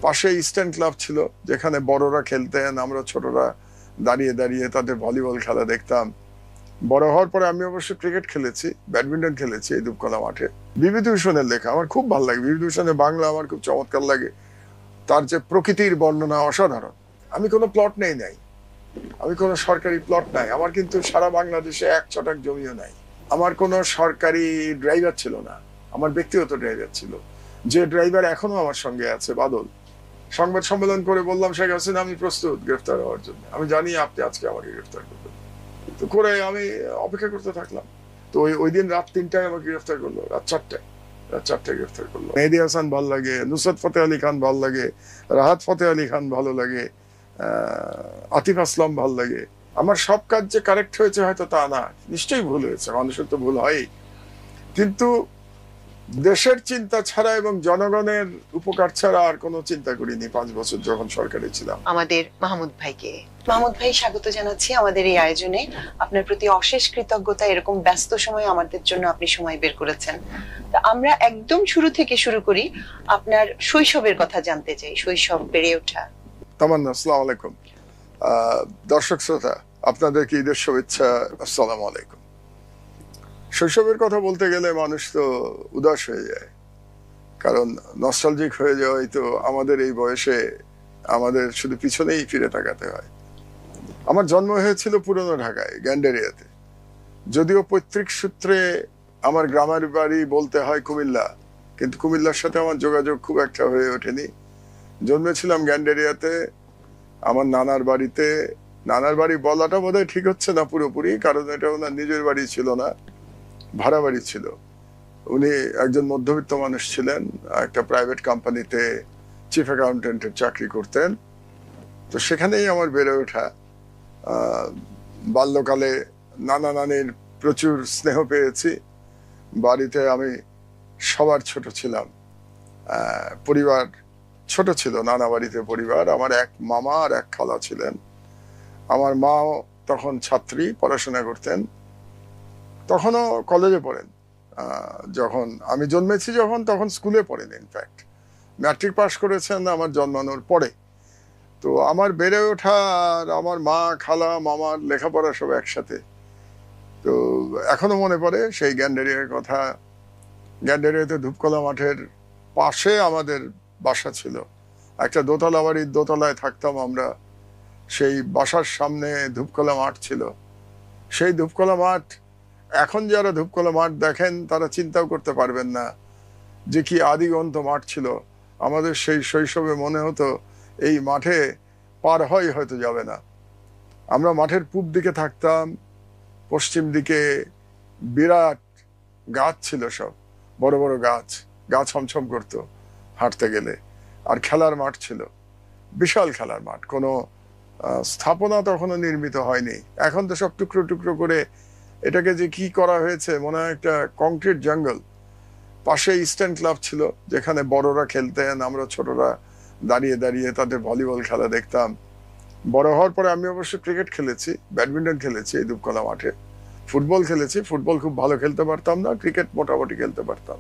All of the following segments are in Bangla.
পাশে ইস্টার্ন ক্লাব ছিল, যেখানে বড়রা খেলতেন, আমরা ছোটরা দাঁড়িয়ে দাঁড়িয়ে তাদের ভলিবল খেলা দেখতাম। বড় হওয়ার পরে আমি অবশ্য ক্রিকেট খেলেছি, ব্যাডমিন্টন খেলেছি এই দুপকলা মাঠে। বিভূতিভূষণের লেখা আমার খুব ভালো লাগে, বিভূতিভূষণের বাংলা আমার খুব চমৎকার লাগে। তার যে প্রকৃতির বর্ণনা অসাধারণ। আমি কোনো প্লট নেই, আমি কোনো সরকারি প্লট নাই, আমার কিন্তু সারা বাংলাদেশে 1 ছটাক জমিও নাই। আমার কোনো সরকারি ড্রাইভার ছিল না, আমার ব্যক্তিগত ড্রাইভার ছিল, যে ড্রাইভার এখনো আমার সঙ্গে আছে, বাদল। সংবাদ সম্মেলন করে বললাম, শেখ হাসিনা আমি প্রস্তুত গ্রেফতার হওয়ার জন্য, আমি জানি আপনি আজকে আমাকে গ্রেফতার করবেন। তো করে আমি অপেক্ষা করতে থাকলাম। তো ওই দিন রাত 3টায় আমাকে গ্রেফতার করলো, রাত 4টায় গ্রেফতার করলো। মেহেদী হাসান ভালো লাগে, নুসরাত ফতেহ আলী খান ভালো লাগে, রাহাত ফতেহ আলী খান ভালো লাগে, আতিফ আসলাম ভালো লাগে। আমার সব কাজ যে কারেক্ট হয়েছে হয়তো তা না, নিশ্চয়ই ভুল হয়েছে, মানুষের তো ভুল হয়ই, কিন্তু দেশের চিন্তা ছাড়া এবং জনগণের উপকার ছাড়া আর কোনো চিন্তা করিনি 5 বছর যখন সরকারে ছিলাম। আমাদের মাহমুদ ভাইকে, মাহমুদ ভাই স্বাগত জানাচ্ছি আমাদের এই আয়োজনে। আপনার প্রতি অশেষ কৃতজ্ঞতা, এরকম ব্যস্ত সময় আমাদের জন্য আপনি সময় বের করেছেন। তা আমরা একদম শুরু থেকে শুরু করি, আপনার শৈশবের কথা জানতে চাই, শৈশব, বেড়ে ওঠা। তামান্না, আসসালামু আলাইকুম। দর্শক শ্রোতা, আপনাদেরকে ঈদের শুভেচ্ছা, আসসালামু আলাইকুম। শৈশবের কথা বলতে গেলে মানুষ তো উদাস হয়ে যায়, কারণ নস্টালজিক হয়ে যাওয়াই তো আমাদের এই বয়সে আমাদের শুধু পিছনেই ফিরে তাকাতে হয়। আমার জন্ম হয়েছিল পুরনো ঢাকায়, গ্যান্ডেরিয়াতে। যদিও পৈতৃক সূত্রে আমার গ্রামের বাড়ি বলতে হয় কুমিল্লা, কিন্তু কুমিল্লার সাথে আমার যোগাযোগ খুব একটা হয়ে ওঠেনি। জন্মেছিলাম গ্যান্ডেরিয়াতে, আমার নানার বাড়িতে। নানার বাড়ি বলাটা বোধহয় ঠিক হচ্ছে না পুরোপুরি, কারণ এটা ওনার নিজের বাড়ি ছিল না, ভাড়া বাড়ি ছিল। উনি একজন মধ্যবিত্ত মানুষ ছিলেন, একটা প্রাইভেট কোম্পানিতে চিফ অ্যাকাউন্টেন্টের চাকরি করতেন। তো সেখানেই আমার বেড়ে ওঠা। বাল্যকালে নানা নানির প্রচুর স্নেহ পেয়েছি। বাড়িতে আমি সবার ছোট ছিলাম, পরিবার ছোট ছিল, নানা বাড়িতে পরিবার। আমার এক মামা আর এক খালা ছিলেন। আমার মাও তখন ছাত্রী, পড়াশোনা করতেন, তখনও কলেজে পড়েন। যখন আমি জন্মেছি তখন স্কুলে পড়েন, ইনফ্যাক্ট ম্যাট্রিক পাস করেছেন আমার জন্মানোর পরে। তো আমার বেড়ে ওঠা আর আমার মা, খালা, মামার লেখাপড়া সব একসাথে। তো এখনো মনে পড়ে সেই গ্যান্ডেরিয়ার কথা। গ্যান্ডেরিয়াতে ধূপকলা মাঠের পাশে আমাদের বাসা ছিল, একটা দোতলা বাড়ির দোতলায় থাকতাম আমরা। সেই বাসার সামনে ধূপকলা মাঠ ছিল। সেই ধূপকলা মাঠ, এখন যারা ধূপকলা মাঠ দেখেন তারা চিন্তাও করতে পারবেন না যে কি আদিগন্ত মাঠ ছিল। আমাদের সেই শৈশবে মনে হতো এই মাঠে পার হয়তো যাবে না। আমরা মাঠের পূব দিকে থাকতাম, পশ্চিম দিকে বিরাট গাছ ছিল, সব বড় বড় গাছ, গাছ ছমছম করতো হাঁটতে গেলে। আর খেলার মাঠ ছিল, বিশাল খেলার মাঠ। কোনো স্থাপনা তখনও নির্মিত হয়নি, এখন তো সব টুকরো টুকরো করে এটাকে যে কি করা হয়েছে, মনে হয় একটা কংক্রিট জঙ্গল। পাশে ইস্টার্ন ক্লাব ছিল, যেখানে বড়রা খেলতেন, আমরা ছোটরা দাঁড়িয়ে দাঁড়িয়ে তাদের ভলিবল খেলা দেখতাম। বড় হওয়ার পরে আমি অবশ্য ক্রিকেট খেলেছি, ব্যাডমিন্টন খেলেছি এই দুপকলা মাঠে, ফুটবল খেলেছি। ফুটবল খুব ভালো খেলতে পারতাম না, ক্রিকেট মোটামুটি খেলতে পারতাম,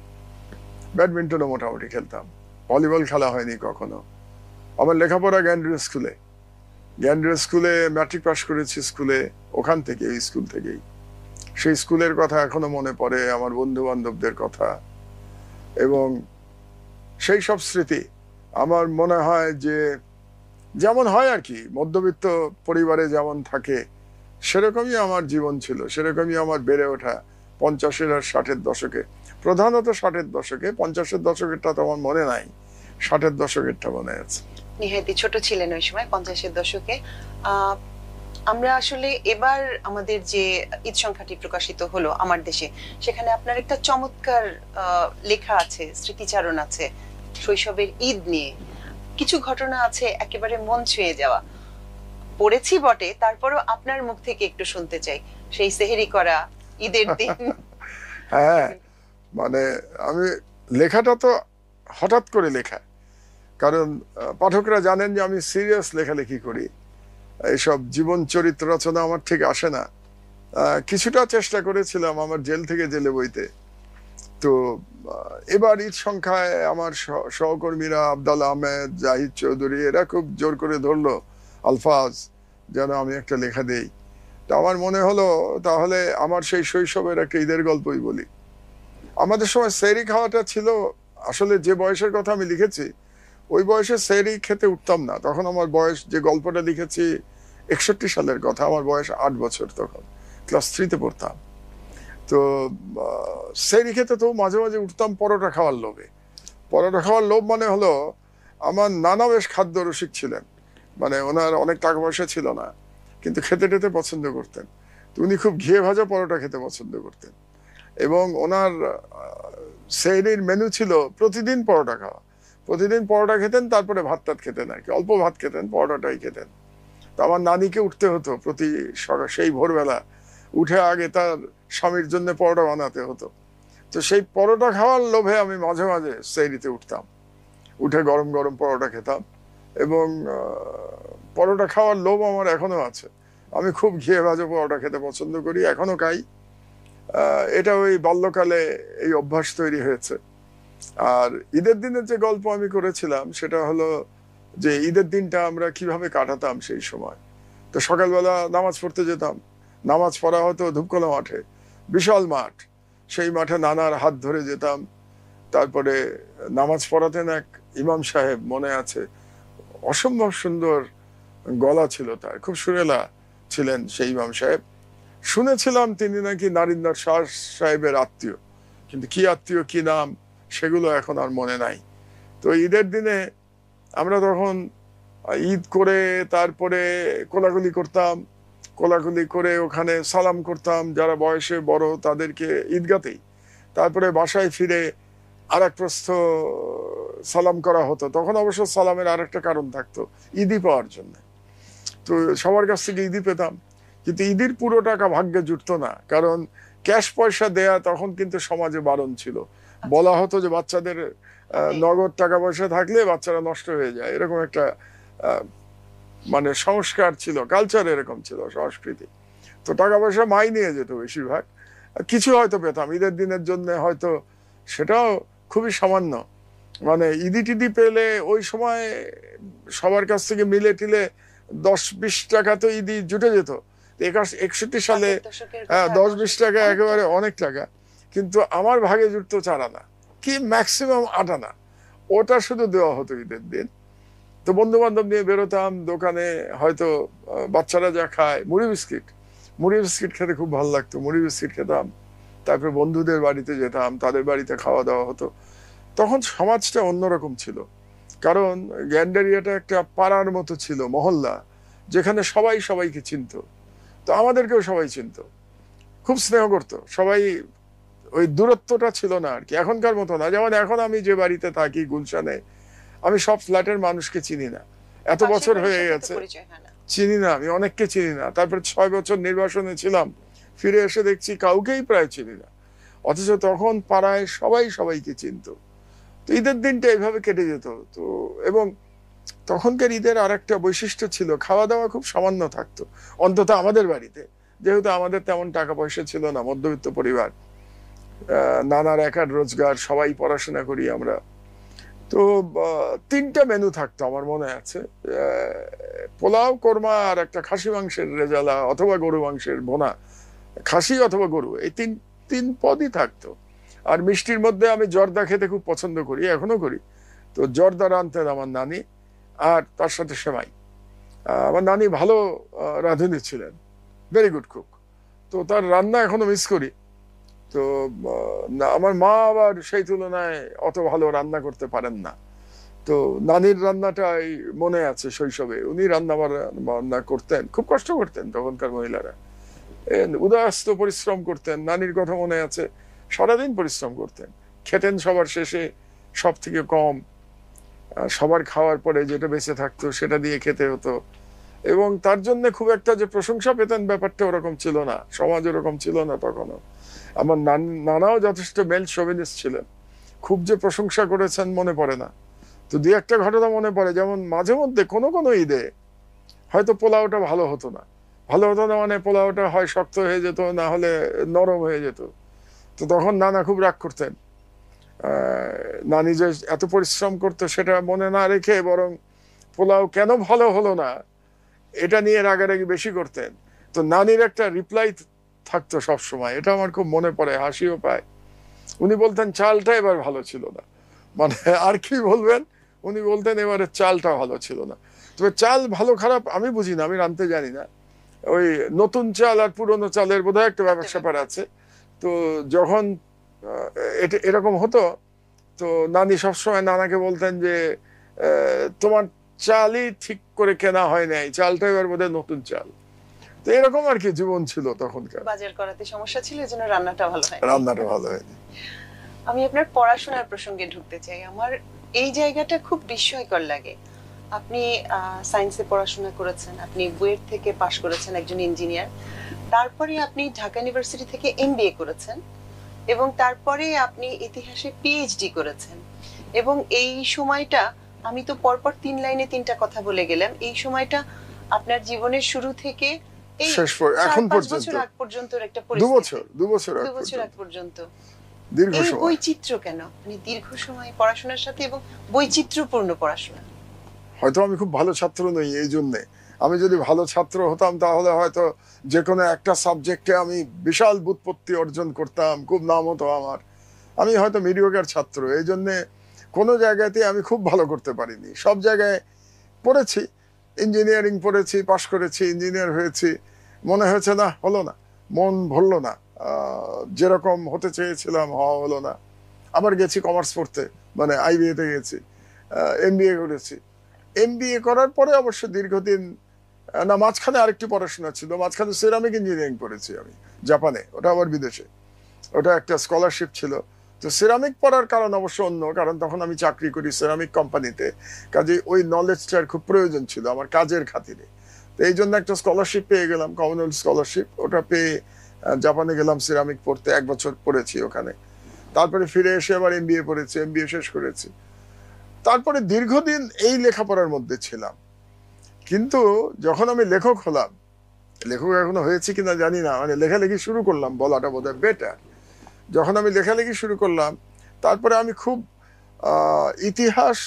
ব্যাডমিন্টনও মোটামুটি খেলতাম, ভলিবল খেলা হয়নি কখনো। আমার লেখাপড়া গ্যান্ড্রিয়া স্কুলে ম্যাট্রিক পাস করেছি স্কুলে, ওখান থেকে, এই স্কুল থেকেই। সেই স্কুলের কথা এখনো মনে পড়ে, আমার বন্ধু বান্ধবদের কথা এবং সেই সব স্মৃতি। আমার মনে হয় যে যেমন হয় আর কি, মধ্যবিত্ত পরিবারে যেমন থাকে সেরকমই আমার জীবন ছিল, সেরকমই আমার বেড়ে ওঠা 50-এর আর 60-এর দশকে, প্রধানত 60-এর দশকে। 50-এর দশকেরটা তো আমার মনে নাই, 60-এর দশকেরটা মনে আছে। নিহাতি ছোট ছিলেন ওই সময়, 50-এর দশকে। আমরা আসলে এবার আমাদের যে ঈদ সংখ্যাটি প্রকাশিত হলো আমার দেশে, সেখানে আপনার একটা চমৎকার লেখা আছে, স্মৃতিচারণ আছে শৈশবের ঈদ নিয়ে। কিছু ঘটনা আছে একেবারে মন ছুঁয়ে যাওয়া। পড়েছি বটে, তারপরও আপনার মুখ থেকে একটু শুনতে চাই, সেই সেহেরি করা ঈদের দিন। হ্যাঁ, মানে আমি লেখাটা তো হঠাৎ করে লেখা, কারণ পাঠকরা জানেন যে আমি সিরিয়াস লেখালেখি করি, এইসব জীবন চরিত্র রচনা আমার ঠিক আসে না। কিছুটা চেষ্টা করেছিলাম আমার জেল থেকে জেলে বইতে, তো এবার ঈদ সংখ্যায় আমার সহকর্মীরা আবদাল আহমেদ, জাহিদ চৌধুরী এরা খুব জোর করে ধরলো আলফাজ যেন আমি একটা লেখা দেই। তো আমার মনে হলো তাহলে আমার সেই শৈশবের একটা ঈদের গল্পই বলি। আমাদের সময় সেহরি খাওয়াটা ছিল, আসলে যে বয়সের কথা আমি লিখেছি ওই বয়সে সেহরি খেতে উঠতাম না। তখন আমার বয়স, যে গল্পটা লিখেছি 61 সালের কথা, আমার বয়স 8 বছর, তখন ক্লাস 3-তে পড়তাম। তো সেহরি খেতে তো মাঝে মাঝে উঠতাম পরোটা খাওয়ার লোভে। পরোটা খাওয়ার লোভ মানে হলো, আমার নানা বেশ খাদ্য রসিক ছিলেন, মানে ওনার অনেক টাকা পয়সা ছিল না কিন্তু খেতে টেতে পছন্দ করতেন। তো উনি খুব ঘিয়ে ভাজা পরোটা খেতে পছন্দ করতেন এবং ওনার সেহরির মেনু ছিল প্রতিদিন পরোটা খাওয়া। প্রতিদিন পরোটা খেতেন, তারপরে ভাত টাত খেতেন আর কি, অল্প ভাত খেতেন, পরোটাটাই খেতেন। তো আমার নানিকে উঠতে হতো প্রতি সকাল, সেই ভোরবেলা উঠে আগে তার স্বামীর জন্য পরোটা বানাতে হতো। তো সেই পরোটা খাওয়ার লোভে আমি মাঝে মাঝে সেহরিতে উঠতাম, উঠে গরম গরম পরোটা খেতাম এবং পরোটা খাওয়ার লোভ আমার এখনো আছে। আমি খুব ঘিয়ে ভাজা পরোটা খেতে পছন্দ করি, এখনো খাই। এটা ওই বাল্যকালে এই অভ্যাস তৈরি হয়েছে। আর ঈদের দিনের যে গল্প আমি করেছিলাম সেটা হলো যে ঈদের দিনটা আমরা কিভাবে কাটাতাম সেই সময়। তো সকালবেলা নামাজ পড়তে যেতাম, নামাজ পড়া হতো ধূপকলা মাঠে, বিশাল মাঠ, সেই মাঠে নানার হাত ধরে যেতাম। তারপরে নামাজ পড়াতেন এক ইমাম সাহেব, মনে আছে, অসম্ভব সুন্দর গলা ছিল তার, খুব সুরেলা ছিলেন সেই ইমাম সাহেব। শুনেছিলাম তিনি নাকি নারিন্দার শাহ সাহেবের আত্মীয়, কিন্তু কি আত্মীয়, কি নাম, সেগুলো এখন আর মনে নাই। তো ঈদের দিনে আমরা তখন ঈদ করে তারপরে কোলাকুলি করতাম, কোলাকুলি করে ওখানে সালাম করতাম যারা বয়সে বড় তাদেরকে ঈদগাতেই। তারপরে বাসায় ফিরে আর এক প্রস্থ সালাম করা হতো। তখন অবশ্য সালামের আর একটা কারণ থাকতো, ঈদি পাওয়ার জন্য। তো সবার কাছ থেকে ঈদি পেতাম, কিন্তু ঈদের পুরো টাকা ভাগ্যে জুটতো না, কারণ ক্যাশ পয়সা দেয়া তখন কিন্তু সমাজে বারণ ছিল। বলা হতো যে বাচ্চাদের নগদ টাকা পয়সা থাকলে বাচ্চারা নষ্ট হয়ে যায়, এরকম একটা মানে সংস্কার ছিল, কালচার এরকম ছিল, সংস্কৃতি। তো টাকা পয়সা মাই নিয়ে যেত বেশিরভাগ, কিছু হয়তো পেতাম ঈদের দিনের জন্য, হয়তো সেটাও খুবই সামান্য। মানে ঈদি টিদি পেলে ওই সময় সবার কাছ থেকে মিলে টিলে 10-20 টাকা তো ঈদি জুটে যেত। 61 সালে 10-20 টাকা একেবারে অনেক টাকা, কিন্তু আমার ভাগে জুটতো 4 আনা, কি ম্যাক্সিমাম 8 আনা, ওটা শুধু দেওয়া হতো ঈদের দিন। তো বন্ধু বান্ধব নিয়ে বেরোতাম দোকানে, হয়তো বাচ্চারা যা খায়, মুড়ি বিস্কিট, মুড়ি বিস্কিট খেতে খুব ভালো লাগতো, মুড়ি বিস্কিট খেতাম। তারপরে বন্ধুদের বাড়িতে যেতাম, তাদের বাড়িতে খাওয়া দাওয়া হতো। তখন সমাজটা অন্যরকম ছিল, কারণ গ্যান্ডারিয়াটা একটা পাড়ার মতো ছিল, মহল্লা, যেখানে সবাই সবাইকে চিনতো। তো আমাদেরকেও সবাই চিনতো, খুব স্নেহ করতো সবাই, ওই দূরত্বটা ছিল না আর কি, এখনকার মতো না। যেমন এখন আমি যে বাড়িতে থাকি গুলশানে, আমি সব ফ্ল্যাটের মানুষকে চিনি না, এত বছর হয়ে গেছে চিনি না, আমি অনেককে চিনি না। তারপর 6 বছর নির্বাসনে ছিলাম, ফিরে এসে দেখছি কাউকেই প্রায় চিনি না, অথচ তখন পাড়ায় সবাই সবাইকে চিনতো। তো ঈদের দিনটা এইভাবে কেটে যেত। তো এবং তখনকার ঈদের আর একটা বৈশিষ্ট্য ছিল, খাওয়া দাওয়া খুব সামান্য থাকতো, অন্তত আমাদের বাড়িতে, যেহেতু আমাদের তেমন টাকা পয়সা ছিল না, মধ্যবিত্ত পরিবার, নানার একার রোজগার, সবাই পড়াশোনা করি আমরা। তো 3টা মেনু থাকতো আমার মনে আছে, পোলাও, কোরমা আর একটা খাসি মাংসের রেজালা অথবা গরু মাংসের ভোনা, খাসি অথবা গরু, এই তিন পদই থাকতো। আর মিষ্টির মধ্যে আমি জর্দা খেতে খুব পছন্দ করি, এখনো করি। তো জর্দা রাঁধতেন আমার নানি, আর তার সাথে সেমাই। আমার নানি ভালো রাঁধুনি ছিলেন, ভেরি গুড কুক, তো তার রান্না এখনো মিস করি। তো আমার মা আবার সেই তুলনায় অত ভালো রান্না করতে পারেন না। তো নানির রান্নাটাই মনে আছে শৈশবে, উনি রান্না করতেন, খুব কষ্ট করতেন তখনকার মহিলারা, উদয়াস্ত পরিশ্রম করতেন। নানির কথা মনে আছে, সারাদিন পরিশ্রম করতেন, খেতেন সবার শেষে সব থেকে কম, সবার খাওয়ার পরে যেটা বেঁচে থাকতো সেটা দিয়ে খেতে হতো। এবং তার জন্য খুব একটা যে প্রশংসা পেতেন ব্যাপারটা ওরকম ছিল না, সমাজ ওরকম ছিল না তখনও। আমার নানাও যথেষ্ট মেল শোভিনিস্ট ছিলেন, খুব যে প্রশংসা করেছেন মনে পড়ে না। তো 2-একটা ঘটনা মনে পড়ে, যেমন মাঝে মধ্যে কোনো ঈদে হয়তো পোলাওটা ভালো হতো না, মানে পোলাওটা হয় শক্ত হয়ে যেত, না হলে নরম হয়ে যেত। তো তখন নানা খুব রাগ করতেন, নানি যে এত পরিশ্রম করতো সেটা মনে না রেখে বরং পোলাও কেন ভালো হলো না এটা নিয়ে রাগারাগি বেশি করতেন। তো নানির একটা রিপ্লাই থাকতো সব সময়, এটা আমার খুব মনে পড়ে, হাসিও পায়। উনি বলতেন চালটা এবার ভালো ছিল না, মানে আর কি বলবেন, উনি বলতেন এবারে চালটা ভালো ছিল না। তবে চাল ভালো খারাপ আমি বুঝি না, আমি রাঁধতে জানি না। ওই নতুন চাল আর পুরনো চালের বোধহয় একটা ব্যাপার স্যাপার আছে। তো যখন এরকম হতো, তো নানি সবসময় নানাকে বলতেন যে তোমার চালই ঠিক করে কেনা হয় নাই, চালটা এবার বোধহয় নতুন চাল। তো এরকম আর কি জীবন ছিল তখনকার। বাজার করাতে সমস্যা ছিল, এজন্য রান্নাটা ভালো হয়, রান্নাটা ভালো হয়নি। আমি আপনার পড়াশোনার প্রসঙ্গে ঢুকতে চাই। আমার এই জায়গাটা খুব বিস্ময়কর লাগে। আপনি সায়েন্সে পড়াশোনা করেছেন, আপনি বুয়েট থেকে পাশ করেছেন, একজন ইঞ্জিনিয়ার। তারপরে আপনি ঢাকা ইউনিভার্সিটি থেকে এমবিএ করেছেন এবং তারপরে আপনি ইতিহাসে পিএইচডি করেছেন। এবং এই সময়টা, আমি তো পরপর 3 লাইনে 3টা কথা বলে গেলাম, এই সময়টা আপনার জীবনের শুরু থেকে এই এখন পর্যন্ত একটা পরিস্থিতি, 2 বছর আগ পর্যন্ত দীর্ঘ সময়। বৈচিত্র্য কেন, মানে দীর্ঘ সময় পড়াশোনার সাথে এবং বৈচিত্র্যপূর্ণ পড়াশোনা? হয়তো আমি খুব ভালো ছাত্র নই, এই জন্যে। আমি যদি ভালো ছাত্র হতাম তাহলে হয়তো যে কোনো একটা সাবজেক্টে আমি বিশাল ব্যুৎপত্তি অর্জন করতাম, খুব নাম হতো আমার। আমি হয়তো মিডিওকার ছাত্র, এই জন্যে কোনো জায়গাতে আমি খুব ভালো করতে পারিনি। সব জায়গায় পড়েছি, ইঞ্জিনিয়ারিং পড়েছি, পাশ করেছি, ইঞ্জিনিয়ার হয়েছি, মনে হয়েছে না, হলো না, মন ভরলো না, যেরকম হতে চেয়েছিলাম হওয়া হলো না। আবার গেছি কমার্স পড়তে, মানে আইবিএতে গেছি, এমবিএ করেছি। এমবিএ করার পরে অবশ্য দীর্ঘদিন না, মাঝখানে আরেকটি পড়াশোনা ছিল, মাঝখানে সিরামিক ইঞ্জিনিয়ারিং করেছি আমি জাপানে, ওটা আবার বিদেশে, ওটা একটা স্কলারশিপ ছিল। তো সিরামিক পড়ার কারণ অবশ্য অন্য, কারণ তখন আমি চাকরি করি সিরামিক কোম্পানিতে, কাজে ওই নলেজটার খুব প্রয়োজন ছিল আমার কাজের খাতিরে। তো এই জন্য একটা স্কলারশিপ পেয়ে গেলাম, কমনওয়েলথ স্কলারশিপ, ওটা পেয়ে জাপানে গেলাম সিরামিক পড়তে, 1 বছর পড়েছি ওখানে। তারপরে ফিরে এসে আবার এমবিএ পড়েছি, এমবিএ শেষ করেছি। তারপরে দীর্ঘদিন এই লেখাপড়ার মধ্যে ছিলাম। কিন্তু যখন আমি লেখক হলাম, লেখক এখনো হয়েছি কিনা জানি না, মানে লেখালেখি শুরু করলাম বলাটা বোধহয় বেটার। যখন আমি লেখালেখি শুরু করলাম, তারপরে আমি খুব ইতিহাস,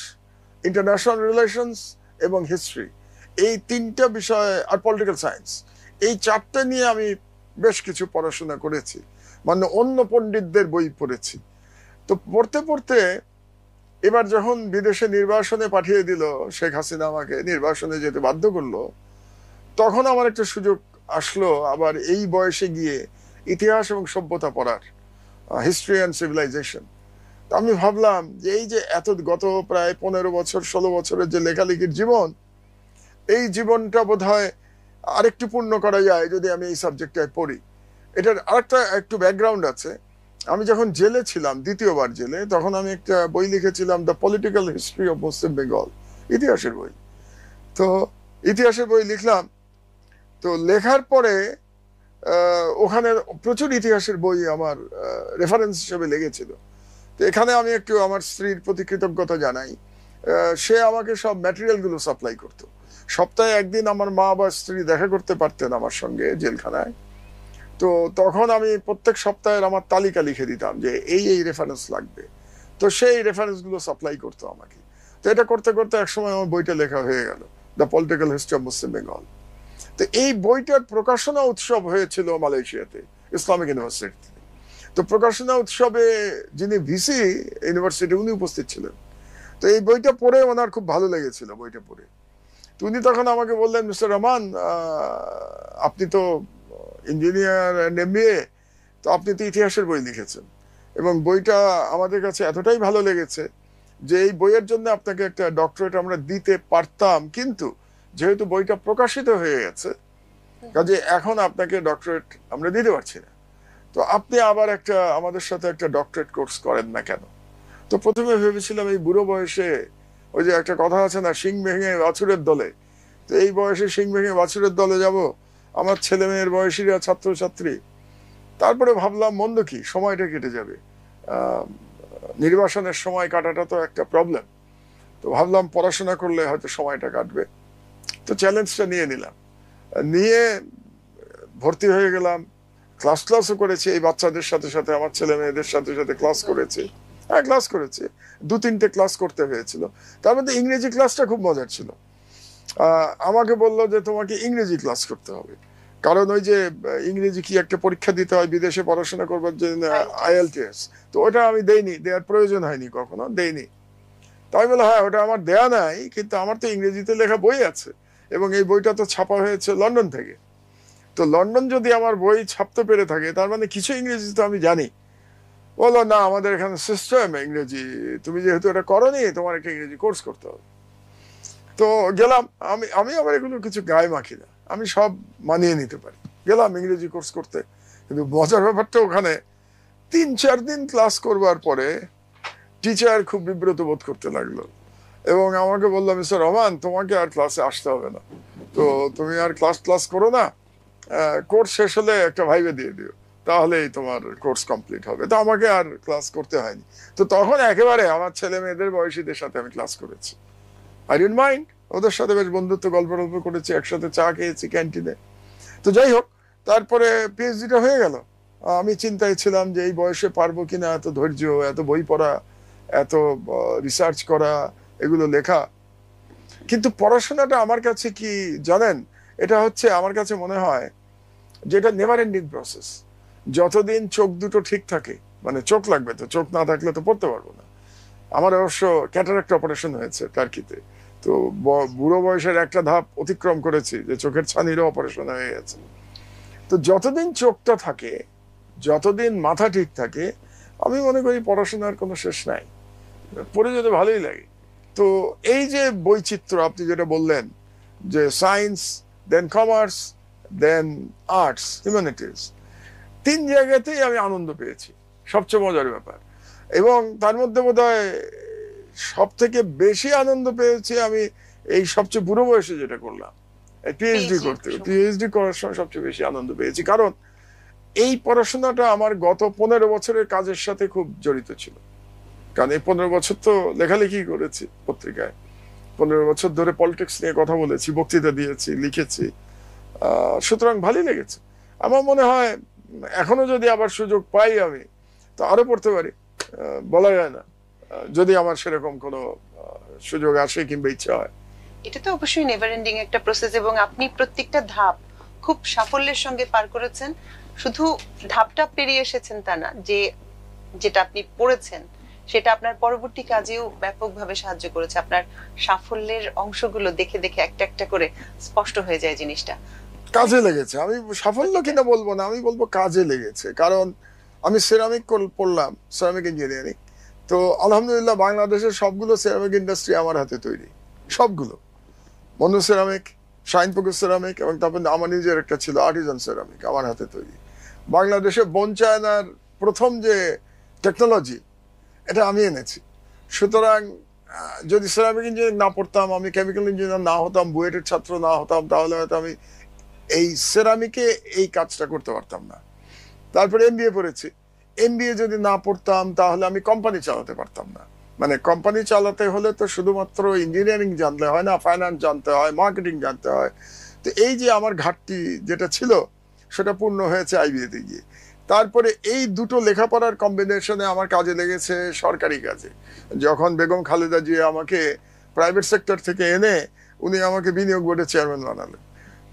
ইন্টারন্যাশনাল রিলেশনস এবং হিস্ট্রি, এই 3টা বিষয়, আর পলিটিক্যাল সায়েন্স, এই 4টে নিয়ে আমি বেশ কিছু পড়াশোনা করেছি, মানে অন্য পণ্ডিতদের বই পড়েছি। তো পড়তে পড়তে এবার যখন বিদেশে নির্বাসনে পাঠিয়ে দিল শেখ হাসিনা, আমাকে নির্বাসনে যেতে বাধ্য করলো, তখন আমার একটা সুযোগ আসলো আবার এই বয়সে গিয়ে ইতিহাস এবং সভ্যতা পড়ার, হিস্ট্রি অ্যান্ড সিভিলাইজেশন। তো আমি ভাবলাম যে এই যে গত প্রায় 15 বছর 16 বছরের যে লেখালেখির জীবন, এই জীবনটা বোধহয় আরেকটু পূর্ণ করা যায় যদি আমি এই সাবজেক্টটায় পড়ি। এটার আরেকটা একটু ব্যাকগ্রাউন্ড আছে। আমি যখন জেলে ছিলাম, দ্বিতীয়বার জেলে, তখন আমি একটা বই লিখেছিলাম, the political history of Muslim Bengal, ইতিহাসের বই। তো ইতিহাসের বই লিখলাম। তো লেখার পরে ওখানে প্রচুর ইতিহাসের বই আমার রেফারেন্স হিসেবে লেগেছিল। তো এখানে আমি একটু আমার স্ত্রীর প্রতি কৃতজ্ঞতা জানাই। সে আমাকে সব ম্যাটেরিয়ালগুলো সাপ্লাই করতো। সপ্তাহে একদিন আমার মা বা স্ত্রী দেখা করতে পারতেন আমার সঙ্গে জেলখানায়। তো তখন আমি প্রত্যেক সপ্তাহের আমার তালিকা লিখে দিতাম যে এই এই রেফারেন্স লাগবে। তো সেই রেফারেন্সগুলো সাপ্লাই করতো আমাকে। তো এটা করতে করতে একসময় আমার বইটা লেখা হয়ে গেল, the political history of Muslim Bengal. তো এই বইটার প্রকাশনা উৎসব হয়েছিল মালয়েশিয়াতে, ইসলামিক ইউনিভার্সিটিতে। তো প্রকাশনা উৎসবে যিনি ভিসি ইউনিভার্সিটি, উনি উপস্থিত ছিলেন। তো এই বইটা পড়ে ওনার খুব ভালো লেগেছিল বইটা পড়ে। তো উনি তখন আমাকে বললেন, মিস্টার রহমান, আপনি তো ইঞ্জিনিয়ার অ্যান্ড এমবিএ, তো আপনি তো ইতিহাসের বই লিখেছেন এবং বইটা আমাদের কাছে এতটাই ভালো লেগেছে যে এই বইয়ের জন্য আপনাকে একটা ডক্টরেট আমরা দিতে পারতাম, কিন্তু যেহেতু বইটা প্রকাশিত হয়ে গেছে, কাজে এখন আপনাকে ডক্টরেট আমরা দিতে পারছি না। তো আপনি আবার আমাদের সাথে একটা ডক্টরেট কোর্স করেন না কেন? তো প্রথমে ভেবেছিলাম এই বুড়ো বয়সে, ওই যে একটা কথা আছে না, শিং ভেঙে বাছুরের দলে, তো এই বয়সে শিং ভেঙে বাছুরের দলে যাব, আমার ছেলে মেয়ের বয়সীরা ছাত্রছাত্রী। তারপরে ভাবলাম মন্দ কি, সময়টা কেটে যাবে, নির্বাসনের সময় কাটাটা তো একটা প্রবলেম। তো ভাবলাম পড়াশোনা করলে হয়তো সময়টা কাটবে। তো চ্যালেঞ্জটা নিয়ে নিলাম, নিয়ে ভর্তি হয়ে গেলাম। ক্লাসও করেছি এই বাচ্চাদের সাথে সাথে, আমার ছেলে মেয়েদের সাথে সাথে ক্লাস করেছি, হ্যাঁ, ক্লাস করেছি, 2-3টে ক্লাস করতে হয়েছিল। তার মধ্যে ইংরেজি ক্লাসটা খুব মজার ছিল। আমাকে বললো যে তোমাকে ইংরেজি ক্লাস করতে হবে, কারণ ওই যে ইংরেজি কি একটা পরীক্ষা দিতে হয় বিদেশে পড়াশোনা করবার জন্য, IELTS। তো ওটা আমি দেইনি, দেওয়ার প্রয়োজন হয়নি, কখনো দেইনি। তাই বলে হ্যাঁ ওটা আমার দেয়া নাই, কিন্তু আমার তো ইংরেজিতে লেখা বই আছে, এবং এই বইটা তো ছাপা হয়েছে লন্ডন থেকে। তো লন্ডন যদি আমার বই ছাপতে পেরে থাকে, তার মানে কিছু ইংরেজি তো আমি জানি। বললো না, আমাদের এখানে সিস্টেম ইংরেজি, তুমি যেহেতু এটা করোনি, তোমার একটা ইংরেজি কোর্স করতে হবে। তো গেলাম, আমি আবার এগুলো কিছু গায়ে মাখি না, আমি সব মানিয়ে নিতে পারি। গেলাম ইংরেজি কোর্স করতে, কিন্তু মজার ব্যাপারটা ওখানে 3-4 দিন ক্লাস করবার পরে টিচার খুব বিব্রত বোধ করতে লাগলো, এবং আমাকে বললো, মিস্টার রহমান, তোমাকে আর ক্লাসে আসতে হবে না, তো তুমি আর ক্লাস করো না, কোর্স শেষ হলে একটা ভাইভা দিয়ে দিও, তাহলেই তোমার কোর্স কমপ্লিট হবে। তো আমাকে আর ক্লাস করতে হয়নি। তো তখন একেবারে আমার ছেলে মেয়েদের বয়সীদের সাথে আমি ক্লাস করেছি, আই ডিডন্ট মাইন্ড, ওদের সাথে বেশ বন্ধুত্ব, গল্প করেছি, একসাথে চা খেয়েছি ক্যান্টিনে। তো যাই হোক, তারপরে পিএইচডিটা হয়ে গেল। আমি চিন্তায় ছিলাম যে এই বয়সে পারবো কিনা এত ধৈর্য, এত বই পড়া, এত রিসার্চ করা, এগুলো লেখা। কিন্তু পড়াশোনাটা আমার কাছে কি জানেন, এটা হচ্ছে আমার কাছে মনে হয় যে এটা নেভার এন্ডিং প্রসেস। যতদিন চোখ দুটো ঠিক থাকে, মানে চোখ লাগবে, তো চোখ না থাকলে তো পড়তে পারবো না। আমার অবশ্য ক্যাটারাক্ট অপারেশন হয়েছে টার্কিতে, তো বুড়ো বয়সের একটা ধাপ অতিক্রম করেছি, যে চোখের ছানিরও অপারেশন হয়ে গেছে। তো যতদিন চোখটা থাকে, যতদিন মাথা ঠিক থাকে, আমি মনে করি পড়াশোনার কোনো শেষ নাই, পড়ে যেতে ভালোই লাগে। তো এই যে বৈচিত্র্য আপনি যেটা বললেন, যে সায়েন্স, দেন কমার্স, দেন আর্টস, হিউম্যানিটিজ, 3 জায়গাতেই আমি আনন্দ পেয়েছি, সবচেয়ে মজার ব্যাপার। এবং তার মধ্যে বোধহয় সব থেকে বেশি আনন্দ পেয়েছি আমি এই সবচেয়ে বুড়ো বয়সে যেটা করলাম, পিএইচডি করার সময় সবচেয়ে বেশি আনন্দ পেয়েছি, কারণ এই পড়াশোনাটা আমার গত 15 বছরের কাজের সাথে খুব জড়িত ছিল। কারণ এই 15 বছর তো লেখালেখি করেছি পত্রিকায়, 15 বছর ধরে পলিটিক্স নিয়ে কথা বলেছি, বক্তৃতা দিয়েছি, লিখেছি, সুতরাং ভালোই লেগেছে। আমার মনে হয় এখনো যদি আবার সুযোগ পাই আমি, তো আরো পড়তে পারি, বলা যায় না, যদি আমার সেরকম কোনো সুযোগ আসে কিংবা ইচ্ছা হয়। এটা তো অবশ্যই নেভার এন্ডিং একটা প্রসেস, এবং আপনি প্রত্যেকটা ধাপ খুব সাফল্যের সঙ্গে পার করেছেন। শুধু ধাপটা পেরিয়ে এসেছেন তা না, যে যেটা আপনি পড়েছেন সেটা আপনার পরবর্তী কাজেও ব্যাপকভাবে সাহায্য করেছে। আপনার সাফল্যের অংশগুলো দেখে দেখে একটা একটা করে স্পষ্ট হয়ে যায় জিনিসটা। কাজে লেগেছে, আমি সাফল্য কিনা বলবো না, আমি বলবো কাজে লেগেছে। কারণ আমি সেরামিক পড়লাম, সেরামিক ইঞ্জিনিয়ারিং। তো আলহামদুলিল্লাহ বাংলাদেশের সবগুলো সেরামিক ইন্ডাস্ট্রি আমার হাতে তৈরি, সবগুলো। মনু সেরামিক, শাহিনপুকুর সেরামিক, এবং তারপর আমার নিজের একটা ছিল আর্টিজান সেরামিক, আমার হাতে তৈরি। বাংলাদেশে বনচায়নার প্রথম যে টেকনোলজি, এটা আমি এনেছি। সুতরাং যদি সেরামিক ইঞ্জিনিয়ারিং না পড়তাম, আমি কেমিক্যাল ইঞ্জিনিয়ার না হতাম, বুয়েটের ছাত্র না হতাম, তাহলে হয়তো আমি এই সেরামিকে এই কাজটা করতে পারতাম না। তারপরে এমবিএ পড়েছি, এমবিএ যদি না পড়তাম তাহলে আমি কোম্পানি চালাতে পারতাম না। মানে কোম্পানি চালাতে হলে তো শুধুমাত্র ইঞ্জিনিয়ারিং জানতে হয় না, ফাইন্যান্স জানতে হয়, মার্কেটিং জানতে হয়। তো এই যে আমার ঘাটতি যেটা ছিল, সেটা পূর্ণ হয়েছে আইবিএতে গিয়ে। তারপরে এই দুটো লেখাপড়ার কম্বিনেশনে আমার কাজে লেগেছে সরকারি কাজে। যখন বেগম খালেদা জিয়া আমাকে প্রাইভেট সেক্টর থেকে এনে উনি আমাকে বিনিয়োগ বোর্ডের চেয়ারম্যান বানালেন,